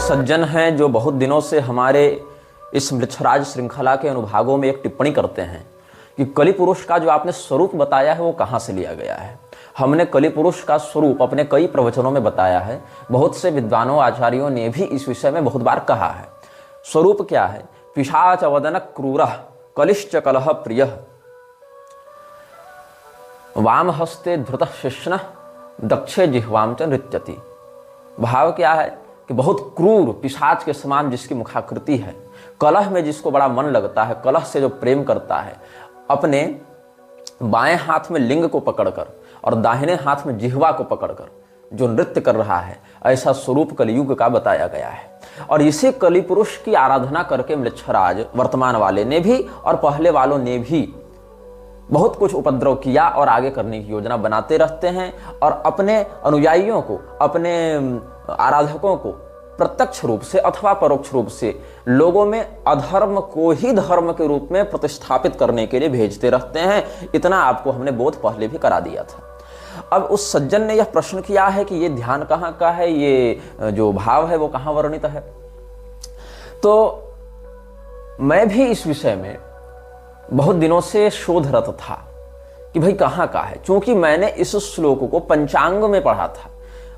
एक सज्जन हैं जो बहुत दिनों से हमारे इस मृच्छराज श्रृंखला के अनुभागों में एक टिप्पणी करते हैं कि कलि पुरुष का जो आपने स्वरूप बताया है वो कहाँ से लिया गया है। हमने कलि पुरुष का स्वरूप अपने कई प्रवचनों में बताया है। बहुत से विद्वानों आचार्यों ने भी इस विषय में बहुत बार कहा है। स्वरूप क्या है? पिशाच वदन क्रूरः कलिश्च कलह प्रियः वाम हस्ते धृतः शिश्नः दक्षे जिह्वाम च नृत्यति। भाव क्या है कि बहुत क्रूर पिशाच के समान जिसकी मुखाकृति है, कलह में जिसको बड़ा मन लगता है, कलह से जो प्रेम करता है, अपने बाएं हाथ में लिंग को पकड़कर और दाहिने हाथ में जिह्वा को पकड़कर जो नृत्य कर रहा है, ऐसा स्वरूप कलियुग का बताया गया है। और इसी कलि पुरुष की आराधना करके मृच्छराज वर्तमान वाले ने भी और पहले वालों ने भी बहुत कुछ उपद्रव किया और आगे करने की योजना बनाते रहते हैं और अपने अनुयायियों को, अपने आराधकों को प्रत्यक्ष रूप से अथवा परोक्ष रूप से लोगों में अधर्म को ही धर्म के रूप में प्रतिस्थापित करने के लिए भेजते रहते हैं। इतना आपको हमने बोध पहले भी करा दिया था। अब उस सज्जन ने यह प्रश्न किया है कि ये ध्यान कहाँ का है, ये जो भाव है वो कहाँ वर्णित है। तो मैं भी इस विषय में बहुत दिनों से शोधरत था कि भाई कहाँ का है, क्योंकि मैंने इस श्लोक को पंचांग में पढ़ा था।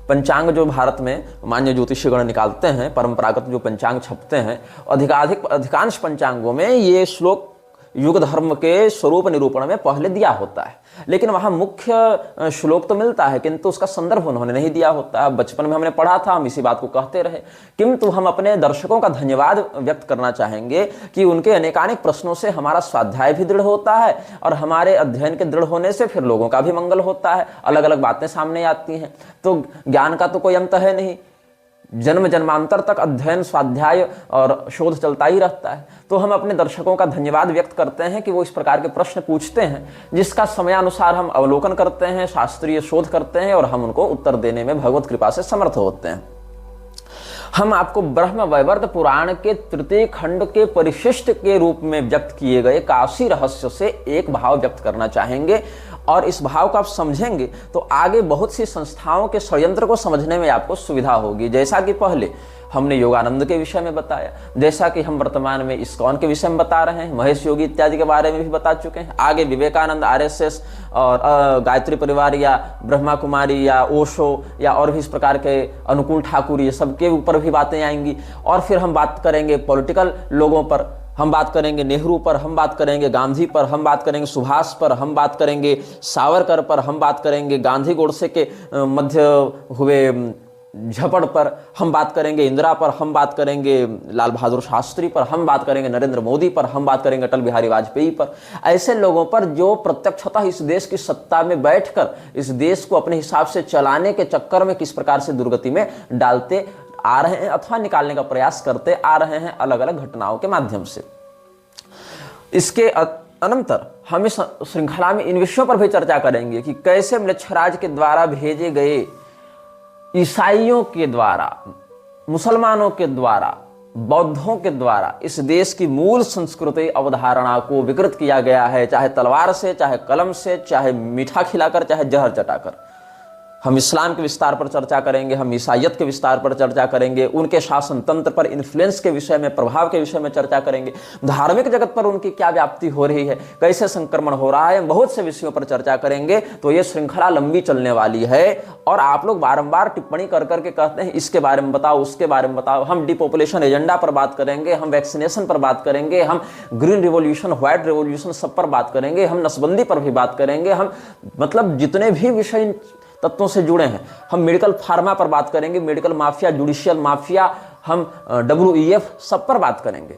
पंचांग जो भारत में मान्य ज्योतिषीगण निकालते हैं, परंपरागत जो पंचांग छपते हैं, अधिकांश पंचांगों में ये श्लोक युग धर्म के स्वरूप निरूपण में पहले दिया होता है, लेकिन वहाँ मुख्य श्लोक तो मिलता है किंतु उसका संदर्भ उन्होंने नहीं दिया होता है। बचपन में हमने पढ़ा था, हम इसी बात को कहते रहे। किंतु हम अपने दर्शकों का धन्यवाद व्यक्त करना चाहेंगे कि उनके अनेकानेक प्रश्नों से हमारा स्वाध्याय भी दृढ़ होता है और हमारे अध्ययन के दृढ़ होने से फिर लोगों का भी मंगल होता है, अलग अलग बातें सामने आती हैं। तो ज्ञान का तो कोई अंत है नहीं, जन्म जन्मांतर तक अध्ययन, स्वाध्याय और शोध चलता ही रहता है। तो हम अपने दर्शकों का धन्यवाद व्यक्त करते हैं कि वो इस प्रकार के प्रश्न पूछते हैं जिसका समयानुसार हम अवलोकन करते हैं, शास्त्रीय शोध करते हैं और हम उनको उत्तर देने में भगवत कृपा से समर्थ होते हैं। हम आपको ब्रह्म वैवर्त पुराण के तृतीय खंड के परिशिष्ट के रूप में व्यक्त किए गए काशी रहस्य से एक भाव व्यक्त करना चाहेंगे और इस भाव को आप समझेंगे तो आगे बहुत सी संस्थाओं के षड्यंत्र को समझने में आपको सुविधा होगी। जैसा कि पहले हमने योगानंद के विषय में बताया, जैसा कि हम वर्तमान में इस्कॉन के विषय में बता रहे हैं, महेश योगी इत्यादि के बारे में भी बता चुके हैं। आगे विवेकानंद, आरएसएस और गायत्री परिवार या ब्रह्मा कुमारी या ओशो या और भी इस प्रकार के अनुकूल ठाकुर, ये सब के ऊपर भी बातें आएंगी। और फिर हम बात करेंगे पॉलिटिकल लोगों पर, हम बात करेंगे नेहरू पर, हम बात करेंगे गांधी पर, हम बात करेंगे सुभाष पर, हम बात करेंगे सावरकर पर, हम बात करेंगे गांधी गोडसे के मध्य हुए झपड़ पर, हम बात करेंगे इंदिरा पर, हम बात करेंगे लाल बहादुर शास्त्री पर, हम बात करेंगे नरेंद्र मोदी पर, हम बात करेंगे अटल बिहारी वाजपेयी पर। ऐसे लोगों पर जो प्रत्यक्षतः इस देश की सत्ता में बैठकर इस देश को अपने हिसाब से चलाने के चक्कर में किस प्रकार से दुर्गति में डालते आ रहे हैं अथवा निकालने का प्रयास करते आ रहे हैं अलग अलग घटनाओं के माध्यम से। इसके अनंतर हम इस श्रृंखला में इन विषयों पर भी चर्चा करेंगे कि कैसे मृच्छराज के द्वारा भेजे गए ईसाइयों के द्वारा, मुसलमानों के द्वारा, बौद्धों के द्वारा इस देश की मूल संस्कृति अवधारणा को विकृत किया गया है, चाहे तलवार से, चाहे कलम से, चाहे मीठा खिलाकर, चाहे जहर चटाकर। हम इस्लाम के विस्तार पर चर्चा करेंगे, हम ईसाइयत के विस्तार पर चर्चा करेंगे, उनके शासन तंत्र पर इन्फ्लुएंस के विषय में, प्रभाव के विषय में चर्चा करेंगे, धार्मिक जगत पर उनकी क्या व्याप्ति हो रही है, कैसे संक्रमण हो रहा है, बहुत से विषयों पर चर्चा करेंगे। तो ये श्रृंखला लंबी चलने वाली है और आप लोग बारंबार टिप्पणी कर करके कहते हैं इसके बारे में बताओ, उसके बारे में बताओ। हम डिपॉपुलेशन एजेंडा पर बात करेंगे, हम वैक्सीनेशन पर बात करेंगे, हम ग्रीन रिवॉल्यूशन, व्हाइट रिवॉल्यूशन सब पर बात करेंगे, हम नसबंदी पर भी बात करेंगे, हम मतलब जितने भी विषय तत्वों से जुड़े हैं, हम मेडिकल फार्मा पर बात करेंगे, मेडिकल माफिया, जुडिशियल माफिया, हम WEF सब पर बात करेंगे।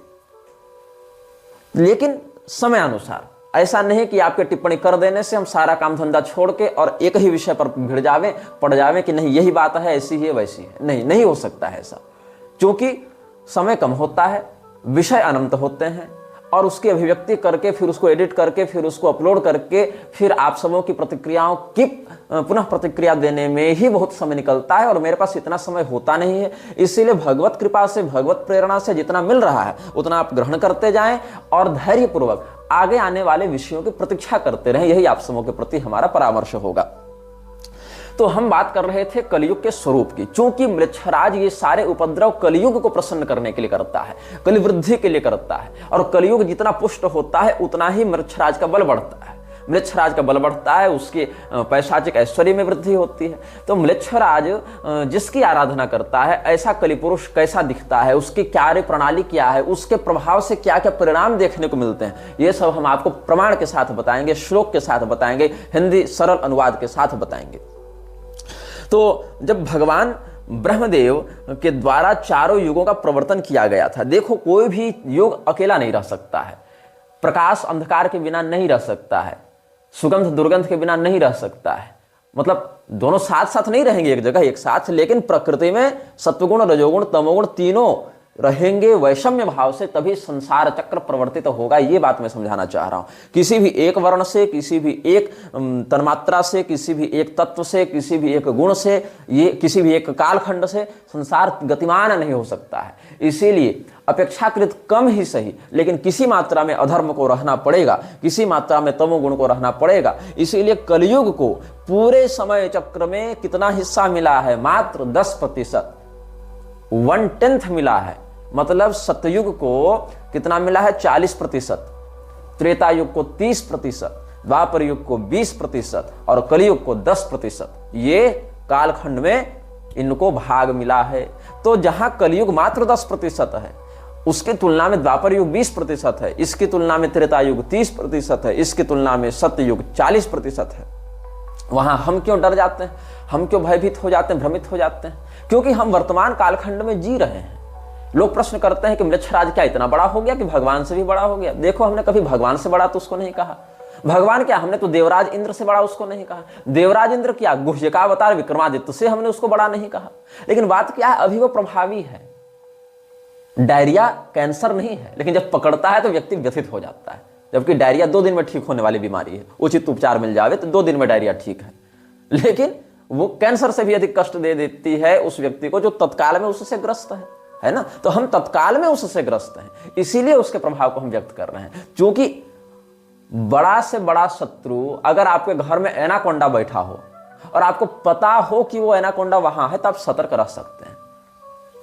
लेकिन समय अनुसार, ऐसा नहीं कि आपके टिप्पणी कर देने से हम सारा काम धंधा छोड़ के और एक ही विषय पर भिड़ जावें, पड़ जावें कि नहीं यही बात है, ऐसी ही है, वैसी है। नहीं हो सकता है ऐसा, क्योंकि समय कम होता है, विषय अनंत होते हैं और उसकी अभिव्यक्ति करके फिर उसको एडिट करके फिर उसको अपलोड करके फिर आप सबों की प्रतिक्रियाओं की पुनः प्रतिक्रिया देने में ही बहुत समय निकलता है और मेरे पास इतना समय होता नहीं है। इसीलिए भगवत कृपा से, भगवत प्रेरणा से जितना मिल रहा है उतना आप ग्रहण करते जाएं और धैर्यपूर्वक आगे आने वाले विषयों की प्रतीक्षा करते रहें। यही आप सबों के प्रति हमारा परामर्श होगा। तो हम बात कर रहे थे कलयुग के स्वरूप की। चूंकि म्लेच्छराज ये सारे उपद्रव कलयुग को प्रसन्न करने के लिए करता है, कलिवृद्धि के लिए करता है, और कलयुग जितना पुष्ट होता है उतना ही म्लेच्छराज का बल बढ़ता है। म्लेच्छराज का बल बढ़ता है, उसके पैशाचिक ऐश्वर्य में वृद्धि होती है। तो म्लेच्छराज जिसकी आराधना करता है, ऐसा कलिपुरुष कैसा दिखता है, उसकी कार्य प्रणाली क्या है, उसके प्रभाव से क्या क्या परिणाम देखने को मिलते हैं, ये सब हम आपको प्रमाण के साथ बताएंगे, श्लोक के साथ बताएंगे, हिंदी सरल अनुवाद के साथ बताएंगे। तो जब भगवान ब्रह्मदेव के द्वारा चारों युगों का प्रवर्तन किया गया था, देखो कोई भी युग अकेला नहीं रह सकता है, प्रकाश अंधकार के बिना नहीं रह सकता है, सुगंध दुर्गंध के बिना नहीं रह सकता है, मतलब दोनों साथ साथ नहीं रहेंगे एक जगह एक साथ, लेकिन प्रकृति में सत्वगुण रजोगुण तमोगुण तीनों रहेंगे वैषम्य भाव से, तभी संसार चक्र प्रवर्तित होगा। ये बात मैं समझाना चाह रहा हूं। किसी भी एक वर्ण से, किसी भी एक तन्मात्रा से, किसी भी एक तत्व से, किसी भी एक गुण से, ये किसी भी एक कालखंड से संसार गतिमान नहीं हो सकता है। इसीलिए अपेक्षाकृत कम ही सही, लेकिन किसी मात्रा में अधर्म को रहना पड़ेगा, किसी मात्रा में तमोगुण को रहना पड़ेगा। इसीलिए कलयुग को पूरे समय चक्र में कितना हिस्सा मिला है? मात्र 10%, 1/10 मिला है। मतलब सतयुग को कितना मिला है? 40%, त्रेता युग को 30%, द्वापर युग को 20% और कलयुग को 10%। ये कालखंड में इनको भाग मिला है। तो जहां कलयुग मात्र 10% है, उसकी तुलना में द्वापर युग 20% है, इसकी तुलना में त्रेता युग 30% है, इसकी तुलना में सत्ययुग 40% है। वहां हम क्यों डर जाते हैं, हम क्यों भयभीत हो जाते हैं, भ्रमित हो जाते हैं? क्योंकि हम वर्तमान कालखंड में जी रहे हैं। लोग प्रश्न करते हैं कि म्लेच्छराज क्या इतना बड़ा हो गया कि भगवान से भी बड़ा हो गया? देखो, हमने कभी भगवान से बड़ा तो उसको नहीं कहा। भगवान क्या, हमने तो देवराज इंद्र से बड़ा उसको नहीं कहा। देवराज इंद्र क्या, गुह्यकावतार विक्रमादित्य से हमने उसको बड़ा नहीं कहा। लेकिन बात क्या है, अभी वो प्रभावी है। डायरिया कैंसर नहीं है, लेकिन जब पकड़ता है तो व्यक्ति व्यथित हो जाता है। जबकि डायरिया 2 दिन में ठीक होने वाली बीमारी है, उचित उपचार मिल जावे तो 2 दिन में डायरिया ठीक है। लेकिन वो कैंसर से भी अधिक कष्ट दे देती है उस व्यक्ति को जो तत्काल में उससे ग्रस्त है ना। तो हम तत्काल में उससे ग्रस्त हैं, इसीलिए उसके प्रभाव को हम व्यक्त कर रहे हैं। क्योंकि बड़ा से बड़ा शत्रु अगर आपके घर में एनाकोंडा बैठा हो और आपको पता हो कि वो एनाकोंडा वहां है, तो आप सतर्क रह सकते हैं।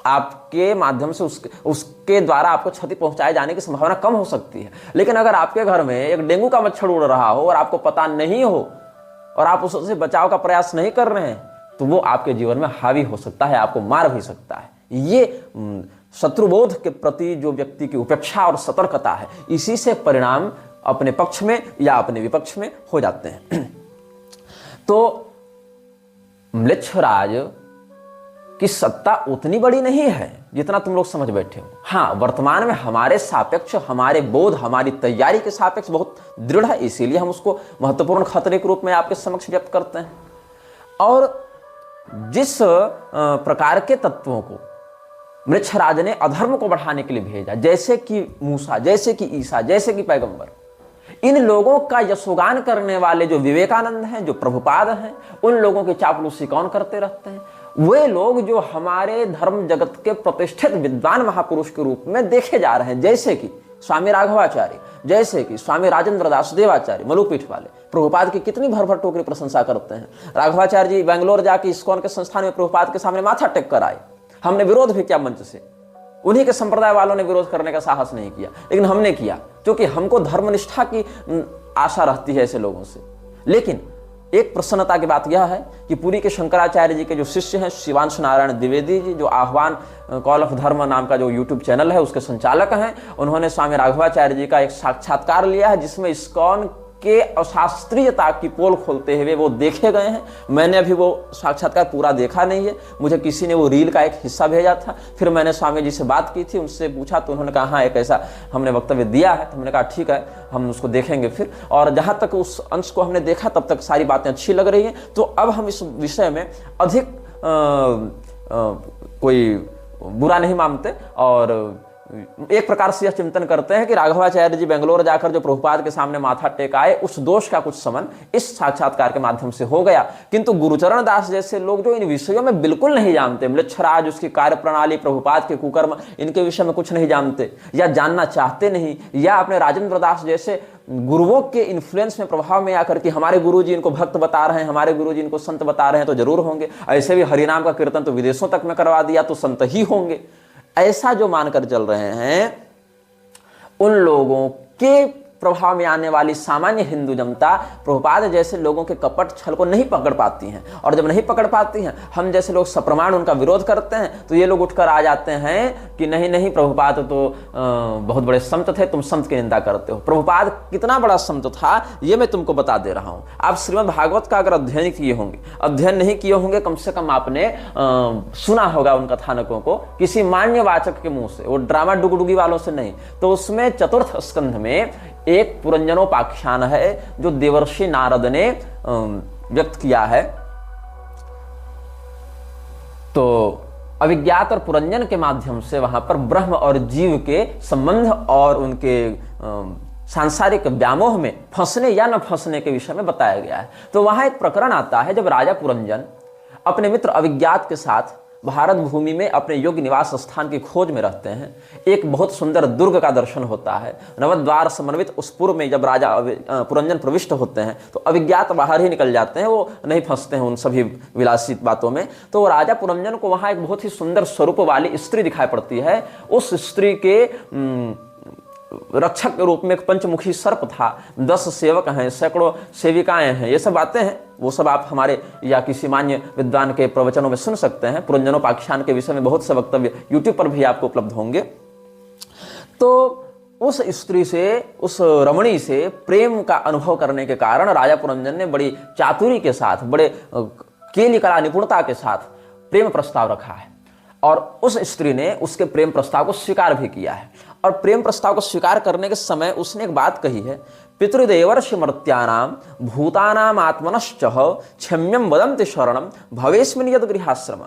आपके माध्यम से उसके द्वारा आपको क्षति पहुंचाए जाने की संभावना कम हो सकती है। लेकिन अगर आपके घर में एक डेंगू का मच्छर उड़ रहा हो और आपको पता नहीं हो और आप उससे बचाव का प्रयास नहीं कर रहे हैं, तो वो आपके जीवन में हावी हो सकता है, आपको मार भी सकता है। ये शत्रुबोध के प्रति जो व्यक्ति की उपेक्षा और सतर्कता है, इसी से परिणाम अपने पक्ष में या अपने विपक्ष में हो जाते हैं। तो म्लेच्छराज की सत्ता उतनी बड़ी नहीं है जितना तुम लोग समझ बैठे हो। हाँ, वर्तमान में हमारे सापेक्ष, हमारे बोध, हमारी तैयारी के सापेक्ष बहुत दृढ़ है, इसीलिए हम उसको महत्वपूर्ण खतरे के रूप में आपके समक्ष व्यक्त करते हैं। और जिस प्रकार के तत्वों को म्लेच्छराज ने अधर्म को बढ़ाने के लिए भेजा, जैसे कि मूसा, जैसे कि ईसा, जैसे कि पैगंबर, इन लोगों का यशोगान करने वाले जो विवेकानंद हैं, जो प्रभुपाद हैं, उन लोगों की चापलूसी कौन करते रहते हैं? वे लोग जो हमारे धर्म जगत के प्रतिष्ठित विद्वान महापुरुष के रूप में देखे जा रहे हैं, जैसे कि स्वामी राघवाचार्य, जैसे कि स्वामी राजेंद्र दास देवाचार्य, मलुपीठ वाले प्रभुपाद की कितनी भर भर टोकरी प्रशंसा करते हैं। राघवाचार्य जी बेंगलोर जाके इस्कॉन के संस्थान में प्रभुपाद के सामने माथा टेक कर आए। हमने विरोध भी किया मंच से, उन्हीं के संप्रदाय वालों ने विरोध करने का साहस नहीं किया, लेकिन हमने किया, क्योंकि हमको धर्मनिष्ठा की आशा रहती है ऐसे लोगों से। लेकिन एक प्रसन्नता की बात यह है कि पुरी के शंकराचार्य जी के जो शिष्य हैं, शिवांश नारायण द्विवेदी जी, जो आह्वान कॉल ऑफ धर्म नाम का जो यूट्यूब चैनल है उसके संचालक हैं, उन्होंने स्वामी राघवाचार्य जी का एक साक्षात्कार लिया है, जिसमें इस्कॉन के अशास्त्रीयता की पोल खोलते हुए वो देखे गए हैं। मैंने अभी वो साक्षात्कार पूरा देखा नहीं है, मुझे किसी ने वो रील का एक हिस्सा भेजा था। फिर मैंने स्वामी जी से बात की थी, उनसे पूछा तो उन्होंने कहा हाँ एक ऐसा हमने वक्तव्य दिया है। तो हमने कहा ठीक है, हम उसको देखेंगे फिर। और जहाँ तक उस अंश को हमने देखा तब तक सारी बातें अच्छी लग रही हैं। तो अब हम इस विषय में अधिक कोई बुरा नहीं मानते और एक प्रकार से यह चिंतन करते हैं कि राघवाचार्य जी बेंगलोर जाकर जो प्रभुपाद के सामने माथा टेकाए, उस दोष का कुछ समन इस साक्षात्कार के माध्यम से हो गया। किंतु गुरुचरण दास जैसे लोग जो इन विषयों में बिल्कुल नहीं जानते, म्लेच्छराज, उसकी कार्य प्रणाली, प्रभुपाद के कुकर्म, इनके विषय में कुछ नहीं जानते या जानना चाहते नहीं, या अपने राजेंद्र दास जैसे गुरुओं के इन्फ्लुएंस में, प्रभाव में आकर कि हमारे गुरुजी इनको भक्त बता रहे हैं, हमारे गुरुजी इनको संत बता रहे हैं तो जरूर होंगे, ऐसे भी हरिनाम का कीर्तन तो विदेशों तक में करवा दिया तो संत ही होंगे, ऐसा जो मानकर चल रहे हैं, उन लोगों के प्रभाव में आने वाली सामान्य हिंदू जनता प्रभुपाद जैसे लोगों के कपट छल को नहीं पकड़ पाती हैं। और जब नहीं पकड़ पाती हैं, हम जैसे लोग सप्रमाण उनका विरोध करते हैं, तो ये लोग उठकर आ जाते हैं कि नहीं नहीं, प्रभुपाद तो बहुत बड़े संत थे, तुम संत की निंदा करते हो। प्रभुपाद कितना बड़ा संत था ये मैं तुमको बता दे रहा हूं। आप श्रीमद् भागवत का अगर अध्ययन किए होंगे, अध्ययन नहीं किए होंगे, कम से कम आपने सुना होगा उन कथानकों को किसी मान्यवाचक के मुंह से, वो ड्रामा डुगडुगी वालों से नहीं। तो उसमें चतुर्थ स्कंध में एक पुरंजनोपाख्यान है जो देवर्षि नारद ने व्यक्त किया है। तो अविज्ञात और पुरंजन के माध्यम से वहां पर ब्रह्म और जीव के संबंध और उनके सांसारिक व्यामोह में फंसने या न फंसने के विषय में बताया गया है। तो वहां एक प्रकरण आता है जब राजा पुरंजन अपने मित्र अविज्ञात के साथ भारत भूमि में अपने योग्य निवास स्थान की खोज में रहते हैं। एक बहुत सुंदर दुर्ग का दर्शन होता है, नवद्वार समन्वित उस पुर में जब राजा पुरंजन प्रविष्ट होते हैं तो अविज्ञात बाहर ही निकल जाते हैं, वो नहीं फंसते हैं उन सभी विलासित बातों में। तो राजा पुरंजन को वहां एक बहुत ही सुंदर स्वरूप वाली स्त्री दिखाई पड़ती है। उस स्त्री के रक्षक के रूप में एक पंचमुखी सर्प था, 10 सेवक हैं, सैकड़ों सेविकाएं हैं, ये सब बातें हैं, वो सब आप हमारे या किसी मान्य विद्वान के प्रवचनों में सुन सकते हैं। पुरंजनोपाख्यान के विषय में बहुत से वक्तव्य यूट्यूब पर भी आपको उपलब्ध होंगे। तो उस स्त्री से, उस रमणी से प्रेम का अनुभव करने के कारण राजा पुरंजन ने बड़ी चातुरी के साथ, बड़े केली कला निपुणता के साथ प्रेम प्रस्ताव रखा है, और उस स्त्री ने उसके प्रेम प्रस्ताव को स्वीकार भी किया है। और प्रेम प्रस्ताव को स्वीकार करने के समय उसने एक बात कही है, पितृदेवर्षि मर्त्यानाम भूतानाम आत्मनश्चह क्षम्यम वदन्ति शरणम भवेस्मिन् यद गृहाश्रम।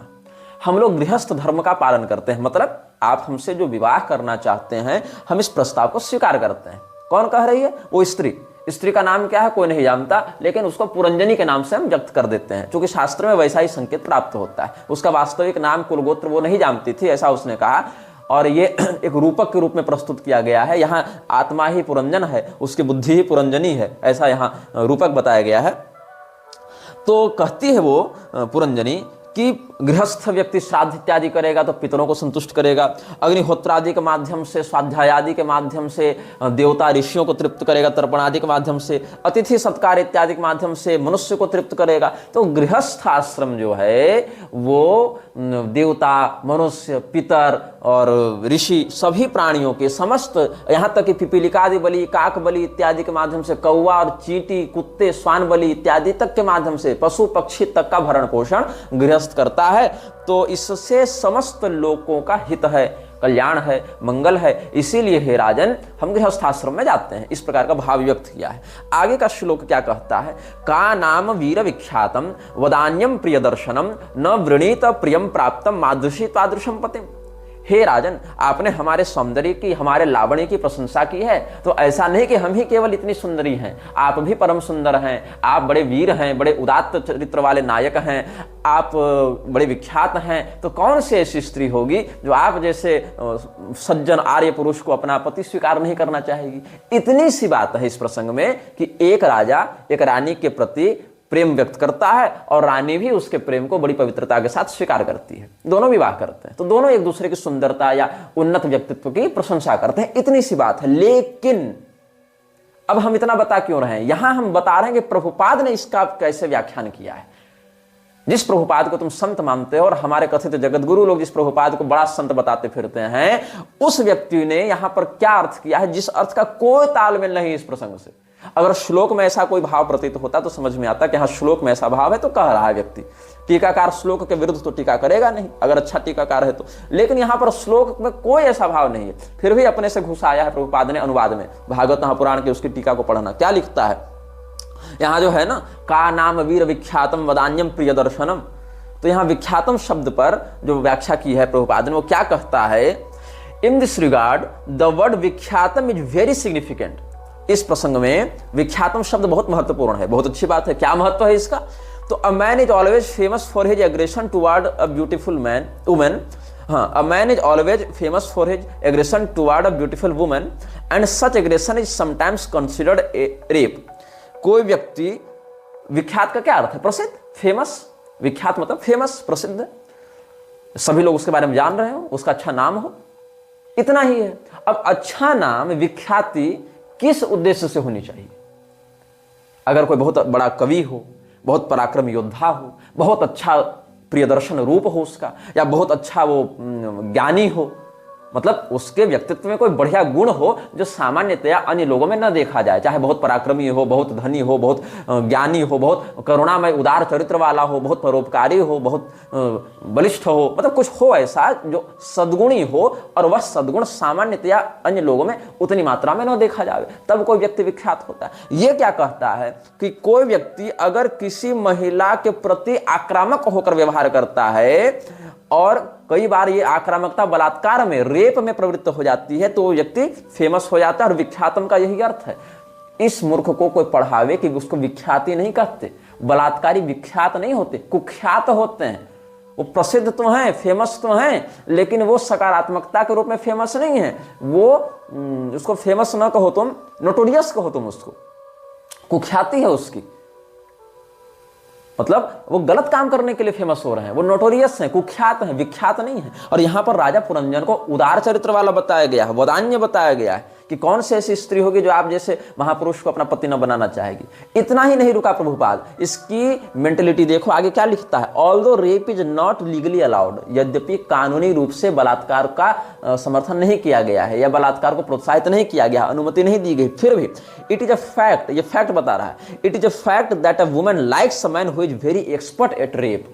हम लोग गृहस्थ धर्म का पालन करते हैं, मतलब आप हमसे जो विवाह करना चाहते हैं, हम इस प्रस्ताव को स्वीकार करते हैं। कौन कह रही है? वो स्त्री। स्त्री का नाम क्या है कोई नहीं जानता, लेकिन उसको पुरंजनी के नाम से हम व्यक्त कर देते हैं, क्योंकि शास्त्र में वैसा ही संकेत प्राप्त होता है। उसका वास्तविक नाम कुलगोत्र वो नहीं जानती थी, ऐसा उसने कहा, और ये एक रूपक के रूप में प्रस्तुत किया गया है। यहाँ आत्मा ही पुरंजन है, उसकी बुद्धि ही पुरंजनी है, ऐसा यहाँ रूपक बताया गया है। तो कहती है वो पुरंजनी कि गृहस्थ व्यक्ति श्राद्ध इत्यादि करेगा तो पितरों को संतुष्ट करेगा, अग्निहोत्र आदि के माध्यम से, स्वाध्याय आदि के माध्यम से देवता ऋषियों को तृप्त करेगा, तर्पण आदि के माध्यम से, अतिथि सत्कार इत्यादि के माध्यम से मनुष्य को तृप्त करेगा। तो गृहस्थ आश्रम जो है वो देवता, मनुष्य, पितर और ऋषि सभी प्राणियों के समस्त, यहाँ तक कि पिपीलिकादि बलि, काक बलि इत्यादि के माध्यम से, कौवा और चींटी, कुत्ते, स्वान बलि इत्यादि तक के माध्यम से, पशु पक्षी तक का भरण पोषण गृहस्थ करता है। तो इससे समस्त लोगों का हित है, कल्याण है, मंगल है, इसीलिए हे राजन हम गृहस्थाश्रम में जाते हैं। इस प्रकार का भाव व्यक्त किया है। आगे का श्लोक क्या कहता है? का नाम वीर विख्यातम वदान्यम प्रिय दर्शनम न वृणीत प्रियम प्राप्तम मादृशी तादृशम पतिम। हे राजन, आपने हमारे सौंदर्य की, हमारे लावण्य की प्रशंसा की है, तो ऐसा नहीं कि हम ही केवल इतनी सुंदरी हैं, आप भी परम सुंदर हैं, आप बड़े वीर हैं, बड़े उदात्त चरित्र वाले नायक हैं, आप बड़े विख्यात हैं। तो कौन सी ऐसी स्त्री होगी जो आप जैसे सज्जन आर्य पुरुष को अपना पति स्वीकार नहीं करना चाहेगी? इतनी सी बात है इस प्रसंग में कि एक राजा एक रानी के प्रति प्रेम व्यक्त करता है और रानी भी उसके प्रेम को बड़ी पवित्रता के साथ स्वीकार करती है। दोनों विवाह करते हैं, तो दोनों एक दूसरे की सुंदरता या उन्नत व्यक्तित्व की प्रशंसा करते हैं। इतनी सी बात है। लेकिन अब हम इतना बता क्यों रहे हैं? यहां हम बता रहे हैं कि प्रभुपाद ने इसका कैसे व्याख्यान किया है। जिस प्रभुपाद को तुम संत मानते हो और हमारे कथित जगतगुरु लोग जिस प्रभुपाद को बड़ा संत बताते फिरते हैं, उस व्यक्ति ने यहां पर क्या अर्थ किया है जिस अर्थ का कोई तालमेल नहीं इस प्रसंग से। अगर श्लोक में ऐसा कोई भाव प्रतीत होता तो समझ में आता कि हाँ श्लोक में ऐसा भाव है तो कह रहा है व्यक्ति। टीकाकार श्लोक के विरुद्ध तो टीका करेगा नहीं, अगर अच्छा टीकाकार है तो। लेकिन यहां पर श्लोक में कोई ऐसा भाव नहीं है, फिर भी अपने से घुसाया है प्रभुपाद ने अनुवाद में। भागवत महापुराण की उसकी टीका को पढ़ना, क्या लिखता है यहां जो है ना, का नाम वीर विख्यातम वदान्यम प्रिय दर्शनम। तो यहां विख्यातम शब्द पर जो व्याख्या की है प्रभुपाद ने, वो क्या कहता है? In this regard the word विख्यातम इज वेरी सिग्निफिकेंट। इस प्रसंग में विख्यातम शब्द बहुत महत्वपूर्ण है। बहुत अच्छी बात है। क्या महत्व है इसका? तो a man is always famous for his aggression toward a beautiful man women. हाँ, a man is always famous for his aggression toward a beautiful women and such aggression is sometimes considered a rape. कोई व्यक्ति, विख्यात का क्या अर्थ है? प्रसिद्ध, famous. विख्यात मतलब फेमस, प्रसिद्ध, सभी लोग उसके बारे में जान रहे हो, उसका अच्छा नाम हो, इतना ही है। अब अच्छा नाम, विख्याति किस उद्देश्य से होनी चाहिए? अगर कोई बहुत बड़ा कवि हो, बहुत पराक्रम योद्धा हो, बहुत अच्छा प्रियदर्शन रूप हो उसका, या बहुत अच्छा वो ज्ञानी हो, मतलब उसके व्यक्तित्व में कोई बढ़िया गुण हो जो सामान्यतया अन्य लोगों में न देखा जाए, चाहे बहुत पराक्रमी हो, बहुत धनी हो, बहुत ज्ञानी हो, बहुत करुणामय उदार चरित्र वाला हो, बहुत परोपकारी हो, बहुत बलिष्ठ हो, मतलब कुछ हो ऐसा जो सद्गुणी हो और वह सद्गुण सामान्यतया अन्य लोगों में उतनी मात्रा में न देखा जाए, तब कोई व्यक्ति विख्यात होता है। ये क्या कहता है कि कोई व्यक्ति अगर किसी महिला के प्रति आक्रामक होकर व्यवहार करता है और कई बार ये आक्रामकता बलात्कार में, रेप में प्रवृत्त हो जाती है, तो वो व्यक्ति फेमस हो जाता है। और विख्यातम का यही अर्थ है। इस मूर्ख को कोई पढ़ावे कि उसको विख्याति नहीं कहते। बलात्कारी विख्यात नहीं होते, कुख्यात होते हैं। वो प्रसिद्ध तो हैं, फेमस तो हैं, लेकिन वो सकारात्मकता के रूप में फेमस नहीं है। वो उसको फेमस ना कहो तुम, नोटोरियस कहो तुम उसको, कुख्याति है उसकी, मतलब वो गलत काम करने के लिए फेमस हो रहे हैं, वो नोटोरियस हैं, कुख्यात हैं, विख्यात नहीं है। और यहां पर राजा पुरंजन को उदार चरित्र वाला बताया गया है, वदान्य बताया गया है कि कौन सी ऐसी स्त्री होगी जो आप जैसे महापुरुष को अपना पति न बनाना चाहेगी। इतना ही नहीं रुका प्रभुपाद, इसकी मेंटेलिटी देखो आगे क्या लिखता है। Although rape is not legally allowed, यद्यपि कानूनी रूप से बलात्कार का समर्थन नहीं किया गया है या बलात्कार को प्रोत्साहित नहीं किया गया, अनुमति नहीं दी गई, फिर भी इट इज अ फैक्ट, ये फैक्ट बता रहा है, it is a fact that a woman likes a man who is very expert at rape.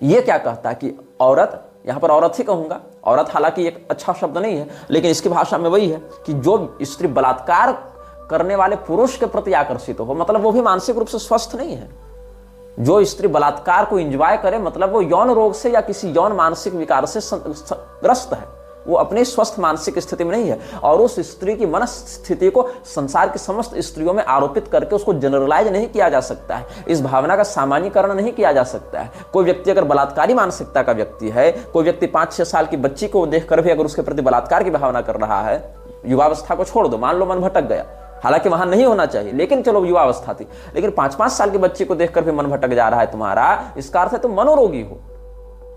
ये क्या कहता है कि औरत, यहां पर औरत ही कहूंगा, औरत हालांकि एक अच्छा शब्द नहीं है, लेकिन इसकी भाषा में वही है कि जो स्त्री बलात्कार करने वाले पुरुष के प्रति आकर्षित हो, मतलब वो भी मानसिक रूप से स्वस्थ नहीं है। जो स्त्री बलात्कार को एंजॉय करे, मतलब वो यौन रोग से या किसी यौन मानसिक विकार से ग्रस्त है, वो अपनी स्वस्थ मानसिक स्थिति में नहीं है। और उस स्त्री की मनस्थिति को संसार की समस्त स्त्रियों में आरोपित करके उसको जनरलाइज नहीं किया जा सकता है, इस भावना का सामान्यीकरण नहीं किया जा सकता है। कोई व्यक्ति अगर बलात्कारी मानसिकता का व्यक्ति है, कोई व्यक्ति 5-6 साल की बच्ची को देखकर भी अगर उसके प्रति बलात्कार की भावना कर रहा है, युवावस्था को छोड़ दो, मान लो मन भटक गया, हालांकि वहां नहीं होना चाहिए, लेकिन चलो युवावस्था थी, लेकिन 5-5 साल की बच्ची को देखकर भी मन भटक जा रहा है तुम्हारा, इसका अर्थ है तुम मनोरोगी हो,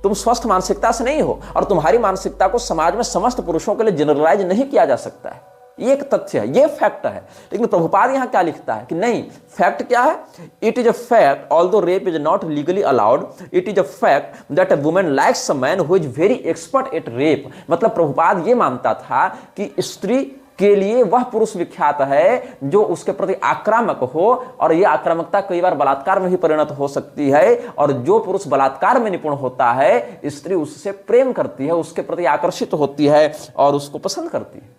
तुम स्वस्थ मानसिकता से नहीं हो। और तुम्हारी मानसिकता को समाज में समस्त पुरुषों के लिए जनरलाइज नहीं किया जा सकता है, ये एक तथ्य है, ये फैक्ट है। लेकिन प्रभुपाद यहां क्या लिखता है कि नहीं, फैक्ट क्या है? It is a fact although rape is not legally allowed, it is a fact that a woman likes a man who is very expert at rape. मतलब प्रभुपाद ये मानता था कि स्त्री के लिए वह पुरुष विख्यात है जो उसके प्रति आक्रामक हो, और यह आक्रामकता कई बार बलात्कार में भी परिणत हो सकती है। और जो पुरुष बलात्कार में निपुण होता है, स्त्री उससे प्रेम करती है, उसके प्रति आकर्षित होती है और उसको पसंद करती है।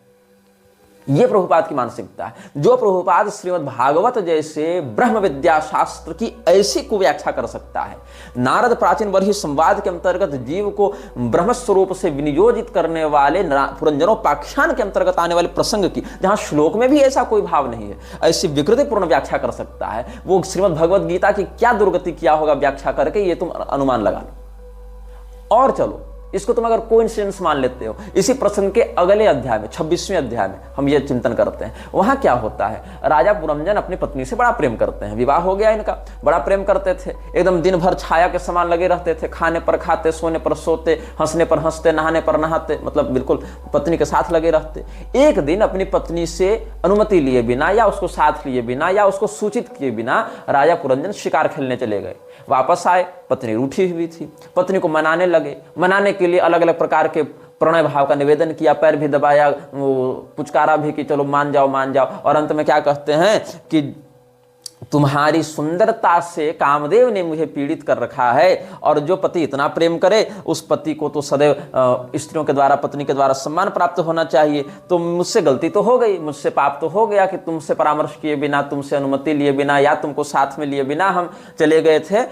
यह प्रभुपाद की मानसिकता है। जो प्रभुपाद श्रीमद् भागवत जैसे ब्रह्म विद्या शास्त्र की ऐसी कुव्याख्या कर सकता है, नारद प्राचीन बरही संवाद के अंतर्गत जीव को ब्रह्म स्वरूप से विनियोजित करने वाले पुरंजनोपाख्यान के अंतर्गत आने वाले प्रसंग की, जहां श्लोक में भी ऐसा कोई भाव नहीं है, ऐसी विकृतिपूर्ण व्याख्या कर सकता है, वो श्रीमद् भगवद गीता की क्या दुर्गति किया होगा व्याख्या करके, ये तुम अनुमान लगा लो। और चलो, इसको तुम अगर कोइंसिडेंस मान लेते हो, इसी प्रसंग के अगले अध्याय में, 26वें अध्याय में हम ये चिंतन करते हैं। वहां क्या होता है, राजा पुरंजन अपनी पत्नी से बड़ा प्रेम करते हैं, विवाह हो गया इनका, बड़ा प्रेम करते थे, एकदम दिन भर छाया के समान लगे रहते थे, खाने पर खाते, सोने पर सोते, हंसने पर हंसते, नहाने पर नहाते, मतलब बिल्कुल पत्नी के साथ लगे रहते। एक दिन अपनी पत्नी से अनुमति लिए बिना या उसको साथ लिए बिना या उसको सूचित किए बिना राजा पुरंजन शिकार खेलने चले गए। वापस आए, पत्नी रूठी हुई थी, पत्नी को मनाने लगे, मनाने के लिए अलग अलग प्रकार के प्रणय भाव का निवेदन किया, पैर भी दबाया, पुचकारा भी कि चलो मान जाओ मान जाओ, और अंत में क्या कहते हैं कि तुम्हारी सुंदरता से कामदेव ने मुझे पीड़ित कर रखा है, और जो पति इतना प्रेम करे उस पति को तो सदैव स्त्रियों के द्वारा, पत्नी के द्वारा सम्मान प्राप्त होना चाहिए। तो मुझसे गलती तो हो गई, मुझसे पाप तो हो गया कि तुमसे परामर्श किए बिना, तुमसे अनुमति लिए बिना या तुमको साथ में लिए बिना हम चले गए थे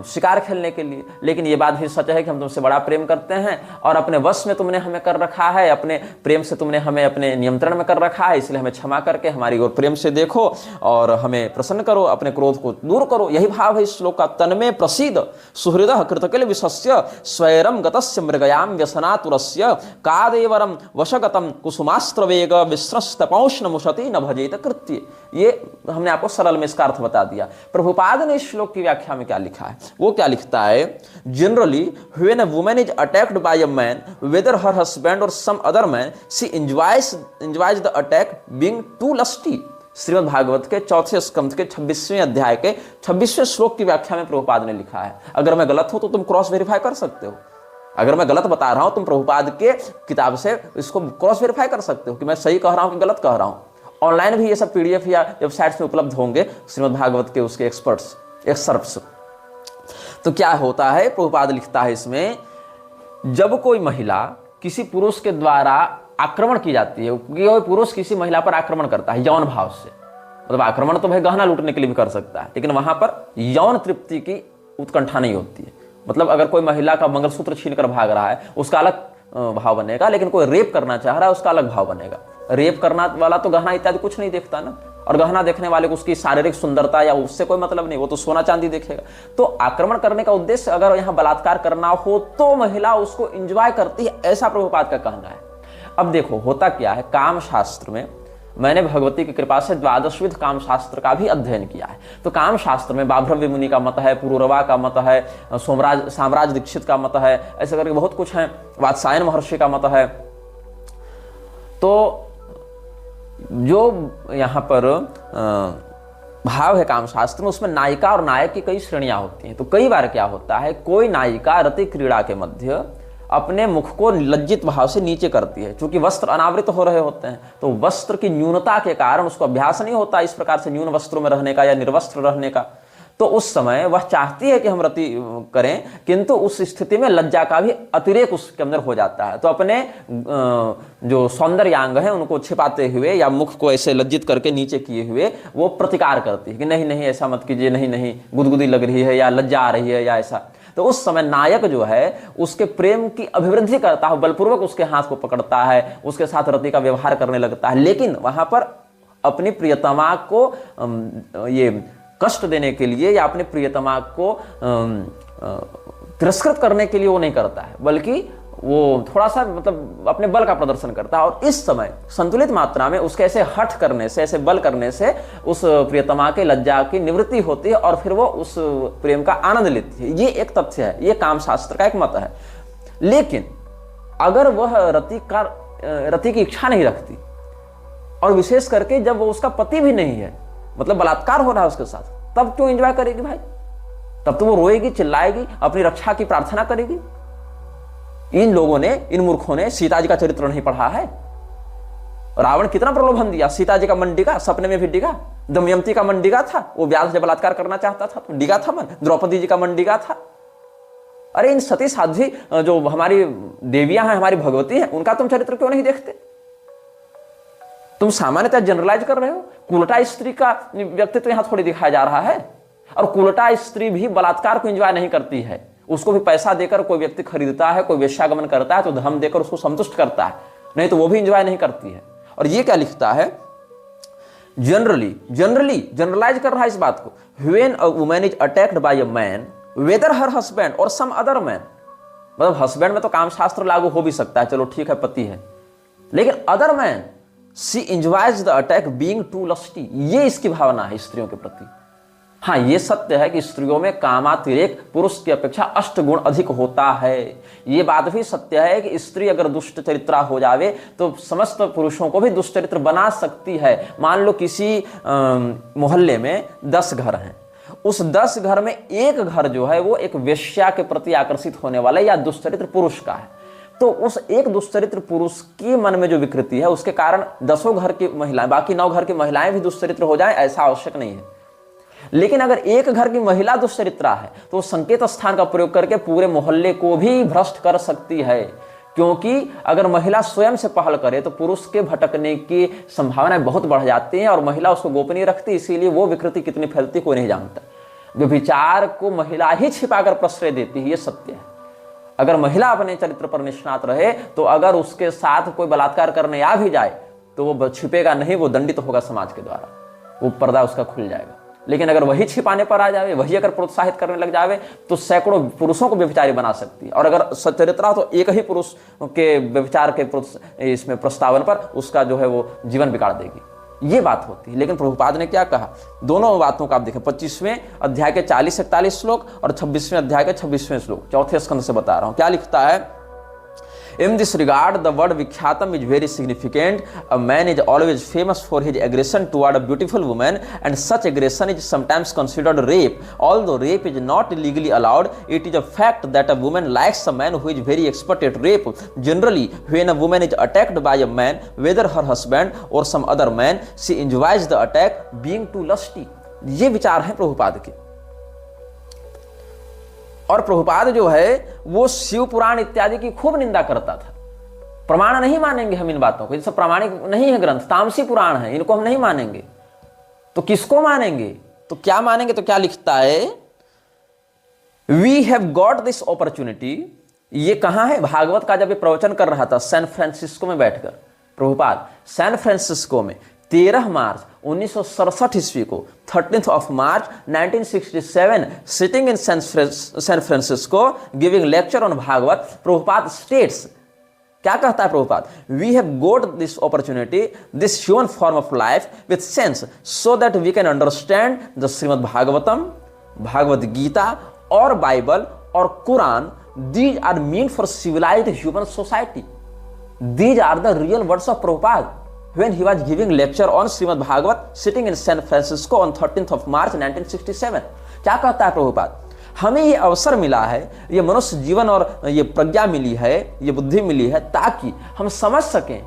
शिकार खेलने के लिए। लेकिन ये बात भी सच है कि हम तुमसे बड़ा प्रेम करते हैं और अपने वश में तुमने हमें कर रखा है, अपने प्रेम से तुमने हमें अपने नियंत्रण में कर रखा है, इसलिए हमें क्षमा करके हमारी ओर प्रेम से देखो और हमें प्रसन्न करो, अपने क्रोध को दूर करो। यही भाव है इस श्लोक का। तन्मे प्रसीद सुहृदः कृतकिल विशस्य स्वैरम गतस्य मृगयाम व्यसनातुरस्य कादेवरम वशगतम कुसुमास्त्र वेग विस्रस्तपौष्ण मुशति न भजेत कृत्य। ये हमने आपको सरल में इसका अर्थ बता दिया। प्रभुपाद ने इस श्लोक की व्याख्या में क्या लिखा है, वो क्या लिखता है, generally when a woman is attacked by a man whether her husband और some other man she enjoys the attack being too lusty. Shrimad Bhagavat के चौथे स्कंध के 26वें अध्याय के 26वें श्लोक की व्याख्या में प्रभुपाद ने लिखा है। अगर मैं गलत हूं तो तुम क्रॉस वेरीफाई कर सकते हो। अगर मैं गलत बता रहा हूं तुम प्रभुपाद के किताब से इसको क्रॉस वेरीफाई कर सकते हो कि मैं सही कह रहा हूं कि गलत कह रहा हूं। ऑनलाइन भी ये सब पीडीएफ या वेबसाइट्स में उपलब्ध होंगे श्रीमद् भागवत के उसके एक्सपर्ट्स। तो क्या होता है, प्रभुपाद लिखता है इसमें, जब कोई महिला किसी पुरुष के द्वारा आक्रमण की जाती है, कोई पुरुष किसी महिला पर आक्रमण करता है यौन भाव से, मतलब आक्रमण तो भाई गहना लूटने के लिए भी कर सकता है, लेकिन वहां पर यौन तृप्ति की उत्कंठा नहीं होती है। मतलब अगर कोई महिला का मंगलसूत्र छीनकर भाग रहा है उसका अलग भाव बनेगा, लेकिन कोई रेप करना चाह रहा है उसका अलग भाव बनेगा। रेप करना वाला तो गहना इत्यादि कुछ नहीं देखता ना, और गहना देखने वाले को उसकी शारीरिक सुंदरता या उससे कोई मतलब नहीं, वो तो सोना चांदी देखेगा। तो आक्रमण करने का उद्देश्य अगर यहाँ बलात्कार करना हो तो महिला उसको एंजॉय करती है, ऐसा प्रभुपाद का कहना है। अब देखो होता क्या है, काम शास्त्र में मैंने भगवती की कृपा से 12विध काम शास्त्र का भी अध्ययन किया है। तो काम शास्त्र में बाभ्रव्य मुनि का मत है, पुरूरवा का मत है, साम्राज दीक्षित का मत है, ऐसे करके बहुत कुछ है, वात्सायन महर्षि का मत है। तो जो यहाँ पर भाव है काम शास्त्र में, उसमें नायिका और नायक की कई श्रेणियां होती हैं। तो कई बार क्या होता है, कोई नायिका रति क्रीड़ा के मध्य अपने मुख को लज्जित भाव से नीचे करती है, क्योंकि वस्त्र अनावृत हो रहे होते हैं, तो वस्त्र की न्यूनता के कारण उसको अभ्यास नहीं होता इस प्रकार से न्यून वस्त्रों में रहने का या निर्वस्त्र रहने का। तो उस समय वह चाहती है कि हम रति करें, किंतु उस स्थिति में लज्जा का भी अतिरेक उसके अंदर हो जाता है। तो अपने जो सौंदर्यांग है उनको छिपाते हुए या मुख को ऐसे लज्जित करके नीचे किए हुए वो प्रतिकार करती है कि नहीं नहीं ऐसा मत कीजिए, नहीं नहीं गुदगुदी लग रही है या लज्जा आ रही है या ऐसा। तो उस समय नायक जो है उसके प्रेम की अभिवृद्धि करता है, बलपूर्वक उसके हाथ को पकड़ता है, उसके साथ रति का व्यवहार करने लगता है, लेकिन वहां पर अपनी प्रियतमा को ये कष्ट देने के लिए या अपने प्रियतमा को तिरस्कृत करने के लिए वो नहीं करता है, बल्कि वो थोड़ा सा मतलब अपने बल का प्रदर्शन करता है। और इस समय संतुलित मात्रा में उसके ऐसे हठ करने से, ऐसे बल करने से उस प्रियतमा के लज्जा की निवृत्ति होती है और फिर वो उस प्रेम का आनंद लेती है। ये एक तथ्य है, ये काम शास्त्र का एक मत है। लेकिन अगर वह रति की इच्छा नहीं रखती, और विशेष करके जब वो उसका पति भी नहीं है, मतलब बलात्कार हो रहा है उसके साथ, तब क्यों एंजॉय करेगी भाई? तब तो वो रोएगी, चिल्लाएगी, अपनी रक्षा की प्रार्थना करेगी। इन लोगों ने, इन मूर्खों ने सीता जी का चरित्र नहीं पढ़ा है। रावण कितना प्रलोभन दिया, सीता जी का मन डिगा, सपने में भी डिगा। दमयंती का मन डिगा था, वो व्यास जब बलात्कार करना चाहता था तो डिगा था मन। द्रौपदी जी का मन डिगा था। अरे इन सती साध्वी जो हमारी देवियां हैं, हमारी भगवती हैं, उनका तुम चरित्र क्यों नहीं देखते? तुम सामान्यतः जनरलाइज कर रहे हो। कुलटा स्त्री का व्यक्तित्व यहां थोड़ी दिखाया जा रहा है। और कुलटा स्त्री भी बलात्कार को एंजॉय नहीं करती है, उसको भी पैसा देकर कोई व्यक्ति खरीदता है, कोई वेश्यागमन करता है तो धर्म देकर उसको संतुष्ट करता है, नहीं तो वो भी एंजॉय नहीं करती है। और ये क्या लिखता है, जनरलाइज कर रहा है इस बात को। When a woman is attacked by a man whether her husband और सम अदर मैन, मतलब हस्बैंड में तो काम शास्त्र लागू हो भी सकता है, चलो ठीक है पति है, लेकिन other man she enjoys the attack being too lusty. ये इसकी भावना है स्त्रियों के प्रति। हाँ, ये सत्य है कि स्त्रियों में कामातिरेक पुरुष की अपेक्षा 8 गुण अधिक होता है। ये बात भी सत्य है कि स्त्री अगर दुष्ट चरित्रा हो जावे तो समस्त पुरुषों को भी दुष्ट चरित्र बना सकती है। मान लो किसी मोहल्ले में 10 घर हैं, उस 10 घर में एक घर जो है वो एक वेश्या के प्रति आकर्षित होने वाला या दुष्चरित्र पुरुष का है, तो उस एक दुष्चरित्र पुरुष की मन में जो विकृति है उसके कारण 10 घर की महिलाएं, बाकी 9 घर की महिलाएं भी दुष्चरित्र हो जाएं, ऐसा आवश्यक नहीं है। लेकिन अगर एक घर की महिला दुश्चरित्रा है तो वो संकेत स्थान का प्रयोग करके पूरे मोहल्ले को भी भ्रष्ट कर सकती है, क्योंकि अगर महिला स्वयं से पहल करे तो पुरुष के भटकने की संभावनाएं बहुत बढ़ जाती हैं और महिला उसको गोपनीय रखती, इसीलिए वो विकृति कितनी फैलती कोई नहीं जानता। व्यभिचार को महिला ही छिपाकर प्रश्रय देती है, ये सत्य है। अगर महिला अपने चरित्र पर निष्णात रहे तो अगर उसके साथ कोई बलात्कार करने आ भी जाए तो वो छिपेगा नहीं, वो दंडित होगा समाज के द्वारा, वो पर्दा उसका खुल जाएगा। लेकिन अगर वही छिपाने पर आ जावे, वही अगर प्रोत्साहित करने लग जावे तो सैकड़ों पुरुषों को व्यभिचारी बना सकती है। और अगर सच्चरित्रा तो एक ही पुरुष के व्यभिचार के इसमें प्रस्तावन पर उसका जो है वो जीवन बिगाड़ देगी, ये बात होती है। लेकिन प्रभुपाद ने क्या कहा, दोनों बातों का आप देखें, 25वें अध्याय के 40-41 श्लोक और 26वें अध्याय के 26वें श्लोक, चौथे स्कंद से बता रहा हूं। क्या लिखता है, In this regard, the word Vikyatam is very significant. A man is always famous for his aggression toward a beautiful woman, and such aggression is sometimes considered rape. Although rape is not legally allowed, it is a fact that a woman likes a man who is very expert at rape. Generally, when a woman is attacked by a man, whether her husband or some other man, she enjoys the attack, being too lusty. ये विचार है प्रभुपाद के। और प्रभुपाद जो है वो शिव पुराण इत्यादि की खूब निंदा करता था। प्रमाण नहीं मानेंगे हम इन बातों को, ये सब प्रामाणिक नहीं है ग्रंथ, तामसी पुराण है, इनको हम नहीं मानेंगे। तो किसको मानेंगे, तो क्या मानेंगे, तो क्या लिखता है, we have got this opportunity. ये कहां है, भागवत का जब ये प्रवचन कर रहा था सैन फ्रांसिस्को में बैठकर, प्रभुपाद सैन फ्रांसिस्को में 13 मार्च 1967 ईस्वी को 13th of March 1967 sitting in San Francisco giving lecture on Bhagavat, Prabhupada states, क्या कहता है Prabhupada, we have got this opportunity, this human form of life with sense so that we can understand the Shrimad Bhagavatam, Bhagavad Gita और Bible और Quran. These are meant for civilized human society, these are the real words of Prabhupada when he was giving lecture on Srimad Bhagavat sitting in San Francisco on 13th of March 1967। क्या कहता है प्रभुपाद, हमें ये अवसर मिला है, ये मनुष्य जीवन और ये प्रज्ञा मिली है, ये बुद्धि मिली है ताकि हम समझ सकें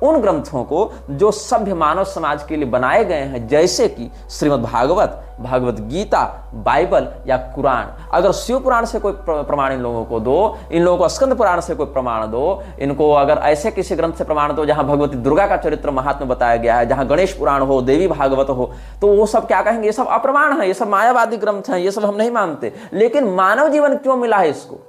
उन ग्रंथों को जो सभ्य मानव समाज के लिए बनाए गए हैं, जैसे कि श्रीमद् भागवत, भागवत गीता, बाइबल या कुरान। अगर शिव पुराण से कोई प्रमाण इन लोगों को दो, इन लोगों को स्कंद पुराण से कोई प्रमाण दो, इनको अगर ऐसे किसी ग्रंथ से प्रमाण दो जहां भगवती दुर्गा का चरित्र महात्म्य बताया गया है, जहां गणेश पुराण हो, देवी भागवत हो, तो वो सब क्या कहेंगे, ये सब अप्रमाण है, ये सब मायावादी ग्रंथ हैं, ये सब हम नहीं मानते। लेकिन मानव जीवन क्यों मिला है इसको,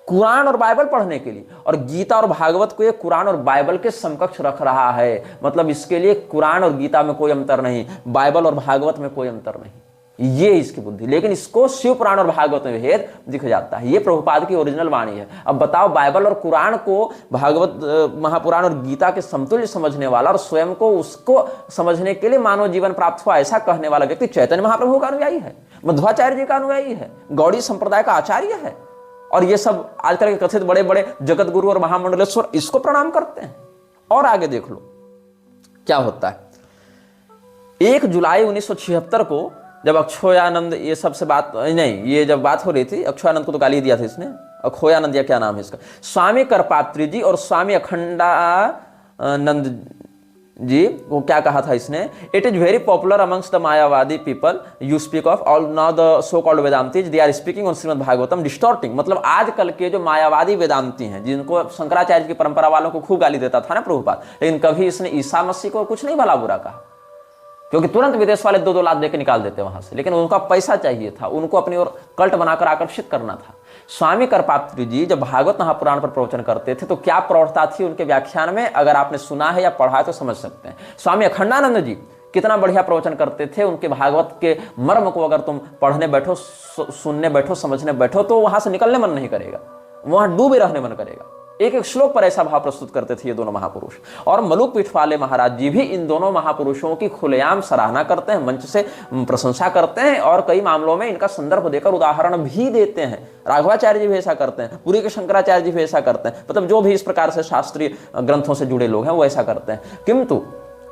कुरान और बाइबल पढ़ने के लिए, और गीता और भागवत को ये कुरान और बाइबल के समकक्ष रख रहा है। मतलब इसके लिए कुरान और गीता में कोई अंतर नहीं, बाइबल और भागवत में कोई अंतर नहीं, ये इसकी बुद्धि। लेकिन इसको शिव पुराण और भागवत में भेद दिख जाता है, ये प्रभुपाद की ओरिजिनल वाणी है। अब बताओ, बाइबल और कुरान को भागवत महापुराण और गीता के समतुल्य समझने वाला और स्वयं को उसको समझने के लिए मानव जीवन प्राप्त हुआ ऐसा कहने वाला व्यक्ति चैतन्य महाप्रभु का अनुयायी है, मध्वाचार्य जी का अनुयायी है, गौड़ी संप्रदाय का आचार्य है, और ये सब आजकल के कथित बड़े बड़े जगत गुरु और महामंडलेश्वर इसको प्रणाम करते हैं। और आगे देख लो क्या होता है। 1 जुलाई 1976 को जब अक्षयानंद ये सबसे बात नहीं, ये जब बात हो रही थी, अक्षयानंद को तो गाली दिया था इसने, अखोयानंद या क्या नाम है इसका, स्वामी करपात्री जी और स्वामी अखंडानंद जी वो क्या कहा था इसने, it is very popular amongst the Mayavadi people you speak of all now the so called Vedantis they are speaking on Shrimad Bhagavatam distorting. मतलब आजकल के जो मायावादी वेदांती हैं, जिनको शंकराचार्य की परंपरा वालों को खूब गाली देता था ना प्रभुपाद, लेकिन कभी इसने ईसा मसीह को कुछ नहीं भला बुरा कहा, क्योंकि तुरंत विदेश वाले 2-2 लाख देकर निकाल देते वहां से। लेकिन उनका पैसा चाहिए था, उनको अपनी ओर कल्ट बनाकर आकर्षित करना था। स्वामी करपात्री जी जब भागवत महापुराण पर प्रवचन करते थे तो क्या प्रौढ़ता थी उनके व्याख्यान में, अगर आपने सुना है या पढ़ा है तो समझ सकते हैं। स्वामी अखंडानंद जी कितना बढ़िया प्रवचन करते थे, उनके भागवत के मर्म को अगर तुम पढ़ने बैठो, सुनने बैठो, समझने बैठो तो वहां से निकलने मन नहीं करेगा, वहां डूबे रहने मन करेगा। एक एक श्लोक पर ऐसा भाव प्रस्तुत करते थे ये दोनों महापुरुष। और मलुक पीठ वाले महाराज जी भी इन दोनों महापुरुषों की खुलेआम सराहना करते हैं, मंच से प्रशंसा करते हैं, और कई मामलों में इनका संदर्भ देकर उदाहरण भी देते हैं। राघवाचार्य जी भी ऐसा करते हैं, पुरी के शंकराचार्य जी भी ऐसा करते हैं, मतलब जो भी इस प्रकार से शास्त्रीय ग्रंथों से जुड़े लोग हैं वो ऐसा करते हैं। किंतु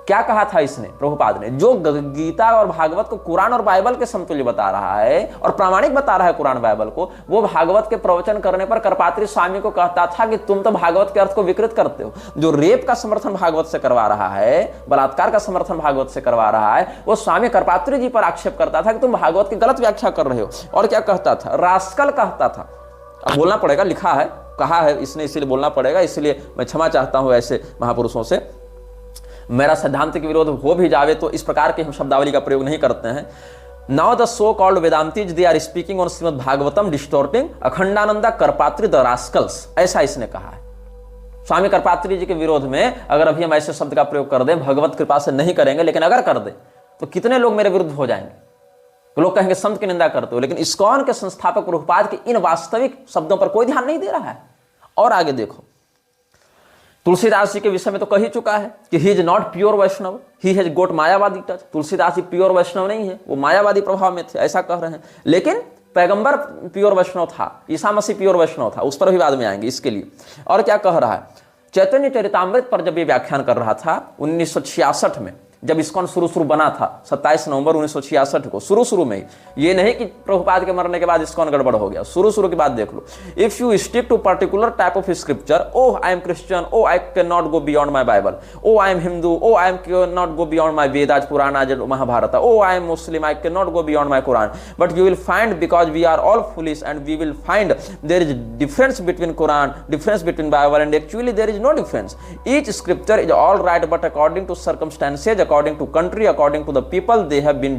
क्या कहा था इसने, प्रभुपाद ने, जो गीता और भागवत को कुरान और बाइबल के समतुल्य बता रहा है और प्रामाणिक बता रहा है कुरान बाइबल को, वो भागवत के प्रवचन करने पर करपात्री स्वामी को कहता था कि तुम तो भागवत के अर्थ को विकृत करते हो। जो रेप का समर्थन भागवत से करवा रहा है, बलात्कार का समर्थन भागवत से करवा रहा है, वो स्वामी करपात्री जी पर आक्षेप करता था कि तुम भागवत की गलत व्याख्या कर रहे हो। और क्या कहता था, रास्कल कहता था। अब बोलना पड़ेगा, लिखा है, कहा है इसने, इसलिए बोलना पड़ेगा, इसलिए मैं क्षमा चाहता हूं ऐसे महापुरुषों से। मेरा सैद्धांतिक विरोध हो भी जावे तो इस प्रकार की हम शब्दावली का प्रयोग नहीं करते हैं। Now the so called Vedantis they are speaking on Shrimad Bhagavatam distorting Akhandananda Karpatri the rascals, ऐसा इसने कहा है। स्वामी करपात्री जी के विरोध में अगर अभी हम ऐसे शब्द का प्रयोग कर दें, भगवत कृपा से नहीं करेंगे, लेकिन अगर कर दें तो कितने लोग मेरे विरुद्ध हो जाएंगे। तो लोग कहेंगे संत की निंदा करते हो, लेकिन इस्कॉन के संस्थापक प्रभुपाद के इन वास्तविक शब्दों पर कोई ध्यान नहीं दे रहा है। और आगे देखो, तुलसीदास जी के विषय में तो कह ही चुका है कि he is not pure Vaishnava, he has got Mayavadi touch. Tulsidas ji pure Vaishnav नहीं है, वो मायावादी प्रभाव में थे, ऐसा कह रहे हैं। लेकिन पैगंबर प्योर वैष्णव था, ईसा मसीह प्योर वैष्णव था, उस पर भी बाद में आएंगे इसके लिए। और क्या कह रहा है, चैतन्य चरितामृत पर जब ये व्याख्यान कर रहा था 1966 में, जब इस्कॉन शुरू बना था 27 नवंबर 1966 को, शुरू में ही, ये नहीं कि प्रभुपाद के मरने के बाद इस्कॉन गड़बड़ हो गया, शुरू की बात देख लो। If you stick to particular type of scripture, oh I am Christian, oh I can not go beyond my Bible, oh I am Hindu, oh I am can not go beyond my Vedas Puranas Mahabharata, oh I am Muslim, I can not go beyond my Quran, but you will find because we are all foolish and we will find there is difference between Quran, difference between Bible, and actually there is no difference. Each scripture is all right but according to circumstances, according to country, according to the people they have been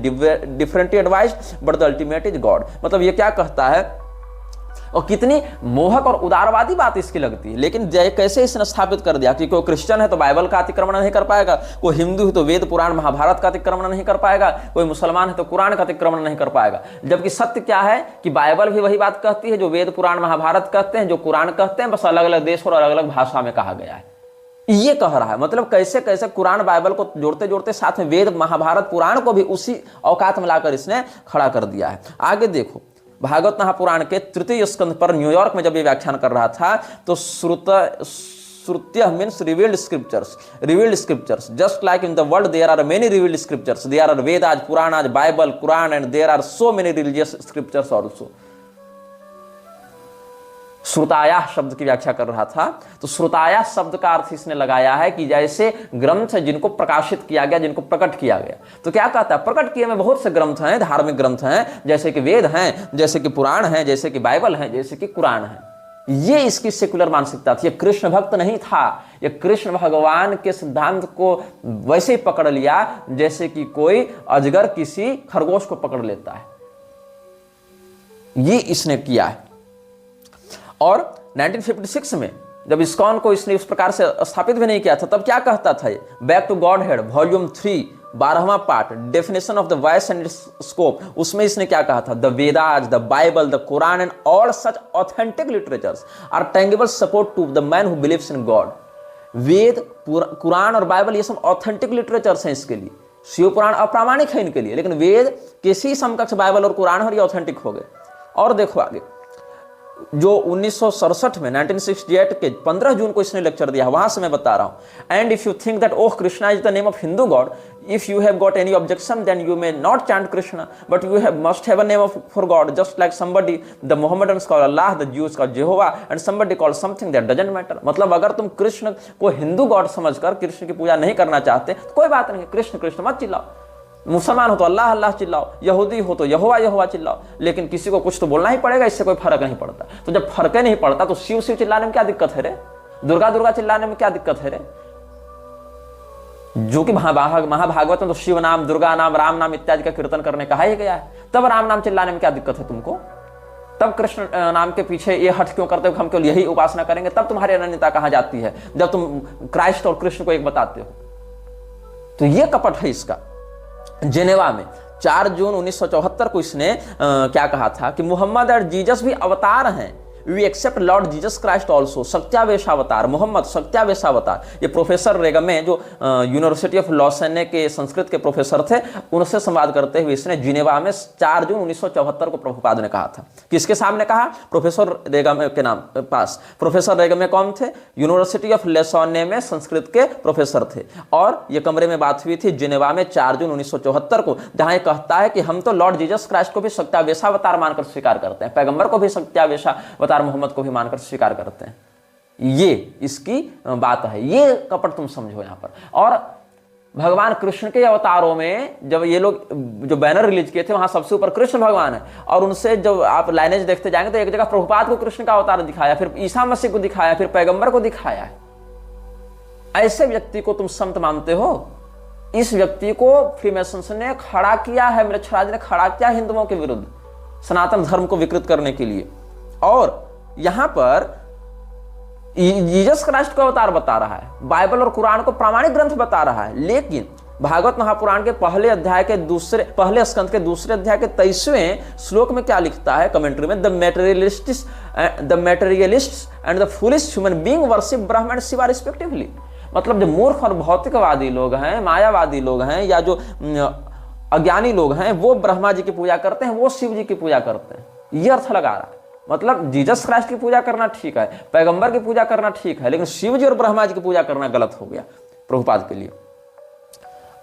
differently advised but the ultimate is God। मतलब ये क्या कहता है, और कितनी मोहक और उदारवादी बात इसकी लगती है। लेकिन कैसे इसने स्थापित कर दिया कि कोई क्रिश्चियन है तो बाइबल का अतिक्रमण नहीं कर पाएगा, कोई हिंदू है तो वेद पुराण महाभारत का अतिक्रमण नहीं कर पाएगा, कोई मुसलमान है तो कुरान का अतिक्रमण नहीं कर पाएगा। जबकि सत्य क्या है कि बाइबल भी वही बात कहती है जो वेद पुराण महाभारत कहते हैं, जो कुरान कहते हैं, बस अलग अलग देश और अलग अलग भाषा में कहा गया है। ये कह रहा है, मतलब कैसे कैसे कुरान बाइबल को जोड़ते जोड़ते साथ में वेद महाभारत पुराण को भी उसी औकात में लाकर इसने खड़ा कर दिया है। आगे देखो, भागवत महापुराण के तृतीय स्कंद पर न्यूयॉर्क में जब ये व्याख्यान कर रहा था तो Shrutya means revealed scriptures, just like in the world there are many revealed scriptures, there are Vedas, Puranas, Bible, Quran, and there are so many religious scriptures also. श्रुताया शब्द की व्याख्या कर रहा था, तो श्रुताया शब्द का अर्थ इसने लगाया है कि जैसे ग्रंथ जिनको प्रकाशित किया गया, जिनको प्रकट किया गया। तो क्या कहता है, प्रकट किए में बहुत से ग्रंथ हैं, धार्मिक ग्रंथ हैं, जैसे कि वेद हैं, जैसे कि पुराण हैं, जैसे कि बाइबल हैं, जैसे कि कुरान है। ये इसकी सेकुलर मानसिकता थी। ये कृष्ण भक्त नहीं था, ये कृष्ण भगवान के सिद्धांत को वैसे ही पकड़ लिया जैसे कि कोई अजगर किसी खरगोश को पकड़ लेता है। ये इसने किया है। और 1956 में जब इस्कॉन को इसने उस प्रकार से स्थापित भी नहीं किया था, तब क्या कहता था, back to godhead volume 3 12वां part, definition of the voice and scope, उसमें इसने क्या कहा था, the Vedas, the Bible, the Quran and all such authentic literatures are tangible support to the man who believes in God. Veda, Quran और Bible ये सब authentic literatures हैं इसके लिए। शिव पुराण अप्रामाणिक है इनके लिए, लेकिन वेद किसी समकक्ष बाइबल और कुरान और ये ऑथेंटिक हो गए। और देखो आगे, जो 1967 में 1968 के 15 जून को इसने लेक्चर दिया, वहां से मैं बता रहा हूं। And if you think that oh Krishna is the name of Hindu God, if you have got any objection then you may not chant Krishna, but you must have a name of for God, just like somebody the Mohammedans call Allah, the Jews call Jehovah, and somebody call something that doesn't matter. मतलब अगर तुम कृष्ण को Hindu God समझकर कृष्ण की पूजा नहीं करना चाहते तो कोई बात नहीं, कृष्ण कृष्ण मत चिल्लाओ। मुसलमान हो तो अल्लाह अल्लाह चिल्लाओ, यहूदी हो तो यहोवा यहोवा चिल्लाओ, लेकिन किसी को कुछ तो बोलना ही पड़ेगा, इससे कोई फर्क नहीं पड़ता। तो जब फर्क नहीं पड़ता तो शिव शिव चिल्लाने में क्या दिक्कत है रे, दुर्गा दुर्गा चिल्लाने में क्या दिक्कत है रे। जो कि महाभागवत में तो शिव नाम, दुर्गा नाम, राम नाम इत्यादि का कीर्तन करने कहा ही गया है, तब राम नाम चिल्लाने में क्या दिक्कत है तुमको। तब कृष्ण नाम के पीछे ये हट क्यों करते हो, हम केवल यही उपासना करेंगे, तब तुम्हारी अनन्यता कहां जाती है जब तुम क्राइस्ट और कृष्ण को एक बताते हो। तो ये कपट है इसका। जेनेवा में 4 जून 1974 को इसने क्या कहा था कि मोहम्मद और जीसस भी अवतार हैं, we accept Lord Jesus Christ also सत्यावेशावतार, मोहम्मद सत्यावेशावतार। ये प्रोफेसर रेगमे जो यूनिवर्सिटी ऑफ लॉसेने के संस्कृत के प्रोफेसर थे, उनसे संवाद करते हुए इसने जिनेवा में 4 जून 1974 को प्रभुपाद ने कहा था। किसके सामने कहा? प्रोफेसर रेगमे के नाम पास। प्रोफेसर रेगमे कौन थे? यूनिवर्सिटी ऑफ लेसोने में संस्कृत के प्रोफेसर थे। और ये कमरे में बात हुई थी जिनेवा में 4 जून 1974 को, जहां ये कहता है कि हम तो लॉर्ड जीसस क्राइस्ट को भी सत्यावेशावतार मानकर स्वीकार करते हैं, पैगंबर को भी सत्यावेशावतार मोहम्मद को भी मानकर स्वीकार करते हैं। ये इसकी बात है। ये कपट तुम समझो यहां पर। और भगवान कृष्ण के अवतारों में जब ये लोग जो बैनर रिलीज किए थे, वहां सबसे ऊपर कृष्ण भगवान है, और उनसे जब आप लाइनेज देखते जाएंगे तो एक जगह प्रभुपाद को कृष्ण का अवतार दिखाया, फिर ईसा मसीह को दिखाया, फिर पैगंबर को दिखाया। ऐसे व्यक्ति को तुम संत मानते हो? इस व्यक्ति को फ्रीमेसन्स ने खड़ा किया है, मेरे छराज ने खड़ा किया हिंदुओं के विरुद्ध, सनातन धर्म को विकृत करने के लिए। और यहां पर जीसस क्राइस्ट को अवतार बता रहा है, बाइबल और कुरान को प्रामाणिक ग्रंथ बता रहा है, लेकिन भागवत महापुराण के पहले स्कंद के दूसरे अध्याय के 23वें श्लोक में क्या लिखता है कमेंट्री में? The materialists and the foolish human being worship Brahma and Shiva respectively. मतलब जो मूर्ख और भौतिकवादी लोग हैं, मायावादी लोग हैं, या जो अज्ञानी लोग हैं, वो ब्रह्मा जी की पूजा करते हैं, वो शिव जी की पूजा करते हैं। ये अर्थ लगा रहा है। मतलब जीसस क्राइस्ट की पूजा करना ठीक है, पैगंबर की पूजा करना ठीक है, लेकिन शिव जी और ब्रह्मा जी की पूजा करना गलत हो गया प्रभुपाद के लिए।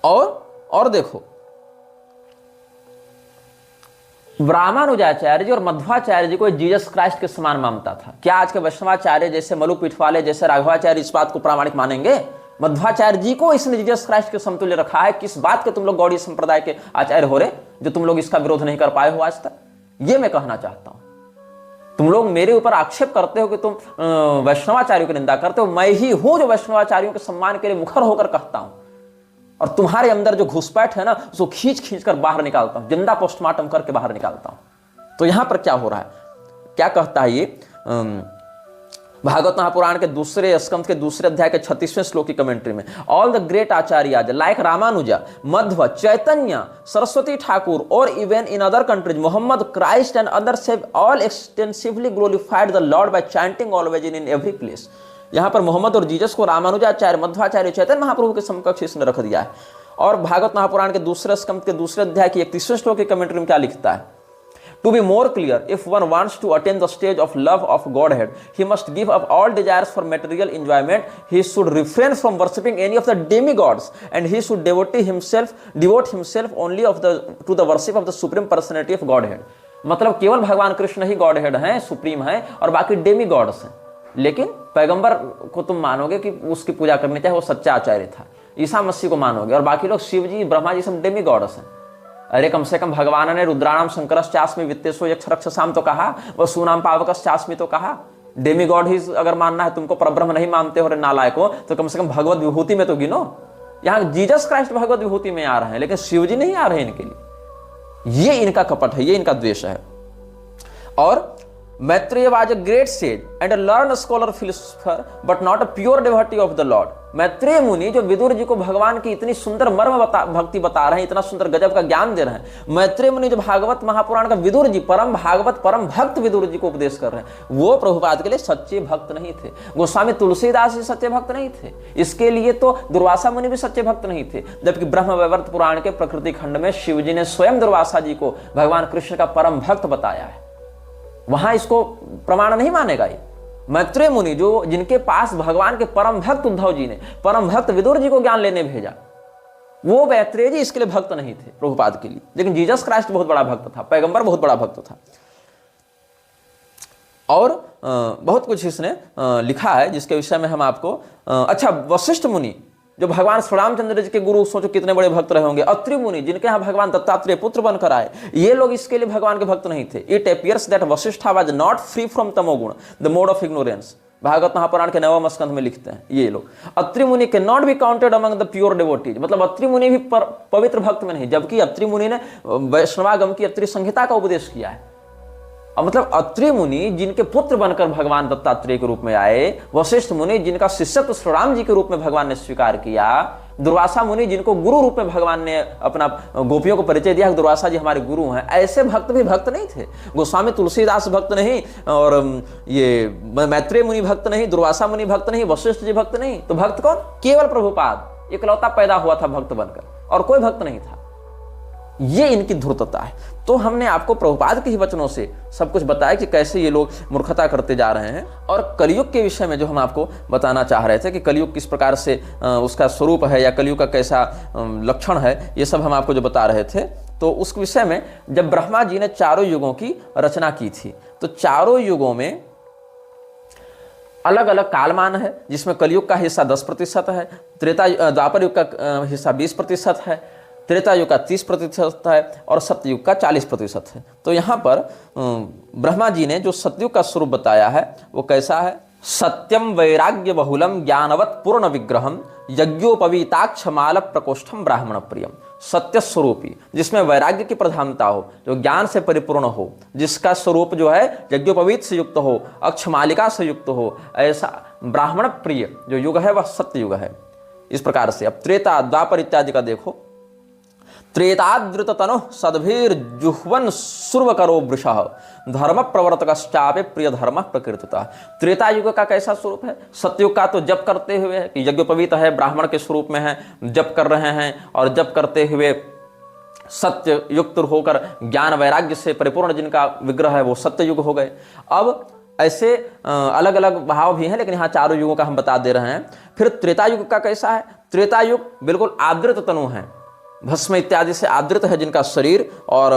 और देखो, रामानुजाचार्य जी और मध्वाचार्य जी को जीसस क्राइस्ट के समान मानता था। क्या आज के वैष्णवाचार्य जैसे मलु पीठवाले जैसे राघवाचार्य इस बात को प्रामाणिक मानेंगे? मध्वाचार्य जी को इसने जीसस क्राइस्ट के समतुल्य रखा है। किस बात के तुम लोग गौड़ीय संप्रदाय के आचार्य हो रहे, जो तुम लोग इसका विरोध नहीं कर पाए हो आज तक? ये मैं कहना चाहता हूं। तुम लोग मेरे ऊपर आक्षेप करते हो कि तुम वैष्णवाचार्यों की निंदा करते हो। मैं ही हूं जो वैष्णवाचार्यों के सम्मान के लिए मुखर होकर कहता हूं, और तुम्हारे अंदर जो घुसपैठ है ना, उसको खींच खींच कर बाहर निकालता हूं, जिंदा पोस्टमार्टम करके बाहर निकालता हूं। तो यहां पर क्या हो रहा है, क्या कहता है ये भागवत महापुराण के दूसरे स्कंद के दूसरे अध्याय के 36वें श्लोक की कमेंट्री में? All the great acharya like Ramanuja, Madhva, Chaitanya, Saraswati Thakur, और even in other countries Mohammed, Christ and others have all extensively glorified the Lord by chanting always in every place. यहां पर मोहम्मद और जीसस को रामानुजाचार्य, मध्वाचार्य, चैतन्य महाप्रभु के समकक्ष इसने रख दिया है। और भागवत महापुराण के दूसरे स्कंद के दूसरे अध्याय की 31वें श्लोक की कमेंट्री में क्या लिखता है? To be more clear, if one wants to attain the stage of love of Godhead, he must give up all desires for material enjoyment. He should refrain from worshipping any of the demigods, and he should devote himself only to the worship of the supreme personality of Godhead. मतलब केवल भगवान कृष्ण ही godhead हैं, supreme हैं, और बाकी Demi God's हैं। लेकिन पैगंबर को तुम मानोगे कि उसकी पूजा करनी चाहिए, वो सच्चा आचार्य था। ईसा मसीह को मानोगे, और बाकी लोग शिव जी, ब्रह्मा जी सब डेमी गॉड्स हैं। अरे कम से कम भगवान ने रुद्राणाम शंकरश्चास्मि वित्तेषु यक्षरक्षसाम तो कहा, वह सुनाम पावकश्चास्मि तो कहा। डेमी गॉड ही अगर मानना है तुमको, परब्रह्म नहीं मानते हो रे नालायक हो, तो कम से कम भगवत विभूति में तो गिनो। यहाँ जीसस क्राइस्ट भगवत विभूति में आ रहे हैं, लेकिन शिव जी नहीं आ रहे इनके लिए। ये इनका कपट है, ये इनका द्वेष है। और Maitreya was a great sage and a learn scholar philosopher but not a pure devotee of the Lord. Maitreya मुनि जो विदुर जी को भगवान की इतनी सुंदर भक्ति बता रहे हैं, इतना सुंदर गजब का ज्ञान दे रहे हैं। मैत्रेय मुनि जो भागवत महापुराण का विदुर जी, परम भागवत परम भक्त विदुर जी को उपदेश कर रहे हैं, वो प्रभुपाद के लिए सच्चे भक्त नहीं थे। गोस्वामी तुलसीदास जी सच्चे भक्त नहीं थे, इसके लिए तो दुर्वासा मुनि भी सच्चे भक्त नहीं थे। जबकि ब्रह्म वैवर्त पुराण के प्रकृति खंड में शिव जी ने स्वयं दुर्वासा जी को भगवान कृष्ण का परम भक्त बताया है, वहां इसको प्रमाण नहीं मानेगा ये। मैत्रेय मुनि जो जिनके पास भगवान के परम भक्त उद्धव जी ने परम भक्त विदुर जी को ज्ञान लेने भेजा, वो मैत्रेय जी इसके लिए भक्त नहीं थे प्रभुपाद के लिए। लेकिन जीसस क्राइस्ट बहुत बड़ा भक्त था, पैगंबर बहुत बड़ा भक्त था। और बहुत कुछ इसने लिखा है जिसके विषय में हम आपको अच्छा, वशिष्ठ मुनि जो भगवान श्री रामचंद्र जी के गुरु, सोचो कितने बड़े भक्त रहे होंगे। अत्रि मुनि जिनके यहाँ भगवान दत्तात्रेय पुत्र बनकर आए, ये लोग इसके लिए भगवान के भक्त नहीं थे। It appears that Vashishtha was not free from tamoguna, the mode of ignorance. Bhagavata Mahapurana के 9वें स्कंध में लिखते हैं ये लोग। अत्रि मुनि can not be counted among the pure devotees, मतलब अत्रि मुनि भी पवित्र भक्त में नहीं, जबकि अत्रि मुनि ने वैष्णवागम की अत्रि संहिता का उपदेश किया है। मतलब अत्रि मुनि जिनके पुत्र बनकर भगवान दत्तात्रेय के रूप में आए, वशिष्ठ मुनि जिनका शिष्यत्व श्री राम जी के रूप में भगवान ने स्वीकार किया, दुर्वासा मुनि जिनको गुरु रूप में भगवान ने अपना गोपियों को परिचय दिया, दुर्वासा जी हमारे गुरु हैं, ऐसे भक्त भी भक्त नहीं थे। गोस्वामी तुलसीदास भक्त नहीं, और ये मैत्रेय मुनि भक्त नहीं, दुर्वासा मुनि भक्त नहीं, वशिष्ठ जी भक्त नहीं, तो भक्त कौन? केवल प्रभुपाद इकलौता पैदा हुआ था भक्त बनकर, और कोई भक्त नहीं था। ये इनकी धूर्तता है। तो हमने आपको प्रभुपाद के ही वचनों से सब कुछ बताया कि कैसे ये लोग मूर्खता करते जा रहे हैं। और कलयुग के विषय में जो हम आपको बताना चाह रहे थे कि कलयुग किस प्रकार से उसका स्वरूप है या कलयुग का कैसा लक्षण है, ये सब हम आपको जो बता रहे थे। तो उस विषय में जब ब्रह्मा जी ने चारों युगों की रचना की थी, तो चारों युगों में अलग अलग कालमान है, जिसमें कलयुग का हिस्सा 10% है, द्वापर युग का हिस्सा 20% है, त्रेता युग का 30% है, और सतयुग का 40% है। तो यहाँ पर ब्रह्मा जी ने जो सतयुग का स्वरूप बताया है वो कैसा है? सत्यम वैराग्य बहुलम ज्ञानवत पूर्ण विग्रहम यज्ञोपवीताक्षमाल प्रकोष्ठम ब्राह्मण प्रियम। सत्य स्वरूपी, जिसमें वैराग्य की प्रधानता हो, जो ज्ञान से परिपूर्ण हो, जिसका स्वरूप जो है यज्ञोपवीत से युक्त हो, अक्षमालिका से युक्त हो, ऐसा ब्राह्मण प्रिय जो युग है वह सत्य युग है। इस प्रकार से अब त्रेता द्वापर इत्यादि का देखो। त्रेताद्रुत तनु सद्भीर जुह्वन सुर्व करो वृषः धर्म प्रवर्तकश्चापि प्रिय धर्म प्रकृतिता। त्रेता युग का कैसा स्वरूप है? सतयुग का तो जप करते हुए है कि यज्ञोपवीत है, ब्राह्मण के स्वरूप में है, जप कर रहे हैं, और जप करते हुए सत्य युक्त होकर ज्ञान वैराग्य से परिपूर्ण जिनका विग्रह है वो सत्य युग हो गए। अब ऐसे अलग अलग भाव भी हैं, लेकिन यहाँ चारों युगों का हम बता दे रहे हैं। फिर त्रेता युग का कैसा है? त्रेता युग बिल्कुल आदृत तनु है, भस्म इत्यादि से आदृत है जिनका शरीर, और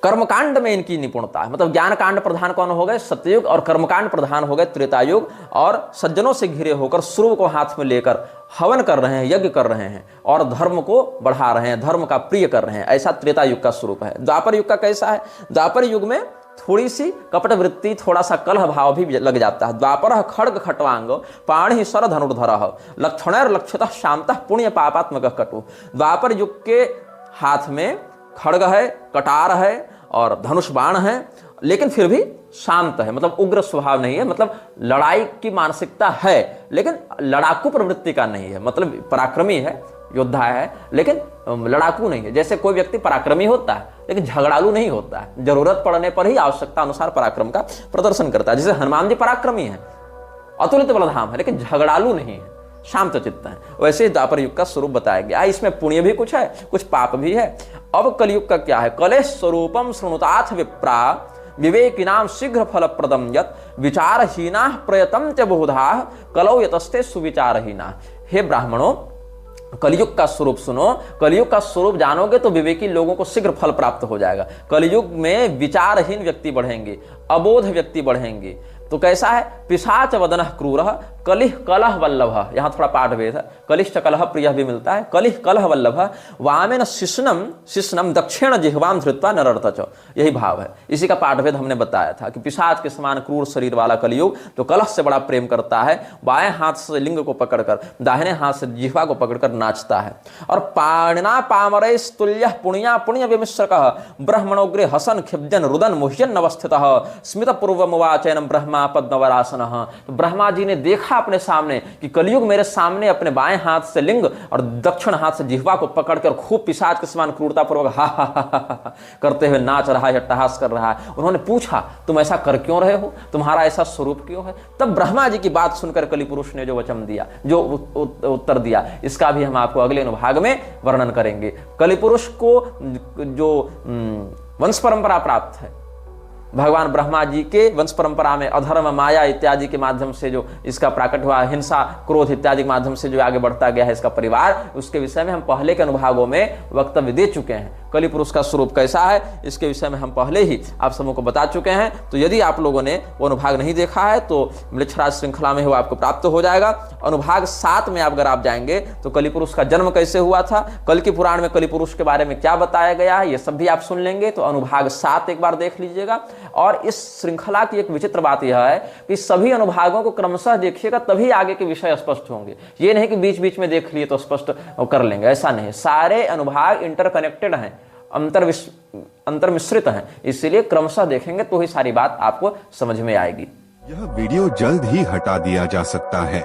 कर्मकांड में इनकी निपुणता है। मतलब ज्ञान कांड प्रधान कौन हो गए? सतयुग, और कर्मकांड प्रधान हो गए त्रेतायुग। और सज्जनों से घिरे होकर सूर्य को हाथ में लेकर हवन कर रहे हैं, यज्ञ कर रहे हैं, और धर्म को बढ़ा रहे हैं, धर्म का प्रिय कर रहे हैं, ऐसा त्रेतायुग का स्वरूप है। द्वापर युग का कैसा है? द्वापर युग में थोड़ी सी कपट वृत्ति, थोड़ा सा कलह भाव भी लग जाता है। द्वापर खड्ग खट्वांग पाणि सर धनुर्धर लक्षणैर लक्षितः शांतः पुण्य पापात्मक कटु। द्वापर युग के हाथ में खड्ग है, कटार है और धनुष बाण है, लेकिन फिर भी शांत है, मतलब उग्र स्वभाव नहीं है, मतलब लड़ाई की मानसिकता है लेकिन लड़ाकू प्रवृत्ति का नहीं है। मतलब पराक्रमी है, योद्धा है, लेकिन लड़ाकू नहीं है। जैसे कोई व्यक्ति पराक्रमी होता है लेकिन झगड़ालू नहीं होता है, जरूरत पड़ने पर ही आवश्यकता अनुसार पराक्रम का प्रदर्शन करता है। जैसे हनुमान जी पराक्रमी है, अतुलित बलधाम है, लेकिन झगड़ालू नहीं है, शांत चित्त है। वैसे द्वापर युग का स्वरूप बताया गया। इसमें पुण्य भी कुछ है, कुछ पाप भी है। अब कलयुग का क्या है? कलेश स्वरूपम शृणुताथ विप्रा विवेकिनाम शीघ्र फलप्रदम यत् विचारहीना प्रयतम च बहुधा कलौ यतस्ते सुविचारहीना। हे ब्राह्मणों, कलयुग का स्वरूप सुनो। कलयुग का स्वरूप जानोगे तो विवेकी लोगों को शीघ्र फल प्राप्त हो जाएगा। कलयुग में विचारहीन व्यक्ति बढ़ेंगे, अबोध व्यक्ति बढ़ेंगे। तो कैसा है? पिशाच वदनः क्रूरः कलिह कलह वल्लभ। यहाँ थोड़ा पाठ भेद है, कलिश्च कलह प्रिय भी मिलता है। कलिह कलह वल्लभ वामेन शिष्णम दक्षिण जिह्वाम धृत्वा नरर्तच। यही भाव है। इसी का पाठ भेद हमने बताया था कि पिशाच के समान क्रूर शरीर वाला कलयुग जो कलह से बड़ा प्रेम करता है, बाएं हाथ से लिंग को पकड़कर दाहिने हाथ से जिह्वा को पकड़कर नाचता है। और पाणिना पामरैस्तुल्यः पुण्या पुण्य विमिश्रकः ब्रह्मणोग्रे हसन खिब्जन रुदन मुह्यन अवस्थितः स्मित पूर्वमुवाचैनं ब्रह्मा पद्मवरासनः। तो ब्रह्मा जी ने देखा अपने सामने कि कलयुग मेरे सामने अपने बाएं हाथ से लिंग और दक्षिण हाथ से जिह्वा को पकड़कर खूब पिशाच के समान क्रूरता पूर्वक हा हा हा करते हुए नाच रहा है, अट्टहास कर रहा है। उन्होंने पूछा, तुम ऐसा कर क्यों रहे हो? तुम्हारा ऐसा स्वरूप क्यों है? तब ब्रह्मा जी की बात सुनकर कलिपुरुष ने जो वचन दिया, जो उत्तर दिया, इसका भी हम आपको अगले अनुभाग में वर्णन करेंगे। कलिपुरुष को जो वंश परंपरा प्राप्त है, भगवान ब्रह्मा जी के वंश परंपरा में अधर्म, माया इत्यादि के माध्यम से जो इसका प्राकट हुआ, हिंसा, क्रोध इत्यादि के माध्यम से जो आगे बढ़ता गया है इसका परिवार, उसके विषय में हम पहले के अनुभागों में वक्तव्य दे चुके हैं। कलि पुरुष का स्वरूप कैसा है इसके विषय में हम पहले ही आप सबों को बता चुके हैं। तो यदि आप लोगों ने वो अनुभाग नहीं देखा है तो मृच्छराज श्रृंखला में वो आपको प्राप्त हो जाएगा। अनुभाग 7 में अगर आप जाएंगे तो कलि पुरुष का जन्म कैसे हुआ था, कल के पुराण में कलि पुरुष के बारे में क्या बताया गया है, ये सब भी आप सुन लेंगे। तो अनुभाग 7 एक बार देख लीजिएगा। और इस श्रृंखला की एक विचित्र बात यह है कि सभी अनुभागों को क्रमशः देखिएगा, तभी आगे के विषय स्पष्ट होंगे। ये नहीं कि बीच बीच में देख लिए तो स्पष्ट कर लेंगे, ऐसा नहीं। सारे अनुभाग इंटरकनेक्टेड हैं, अंतर्मिश्रित हैं, इसलिए क्रमशः देखेंगे तो ही सारी बात आपको समझ में आएगी। यह वीडियो जल्द ही हटा दिया जा सकता है।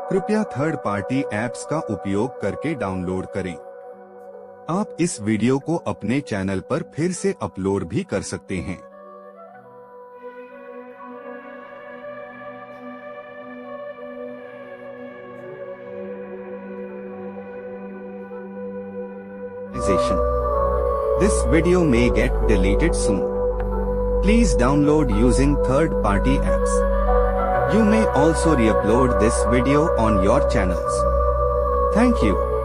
कृपया थर्ड पार्टी ऐप्स का उपयोग करके डाउनलोड करें। आप इस वीडियो को अपने चैनल पर फिर से अपलोड भी कर सकते हैं। This video may get deleted soon. Please download using third-party apps. You may also re-upload this video on your channels. Thank you.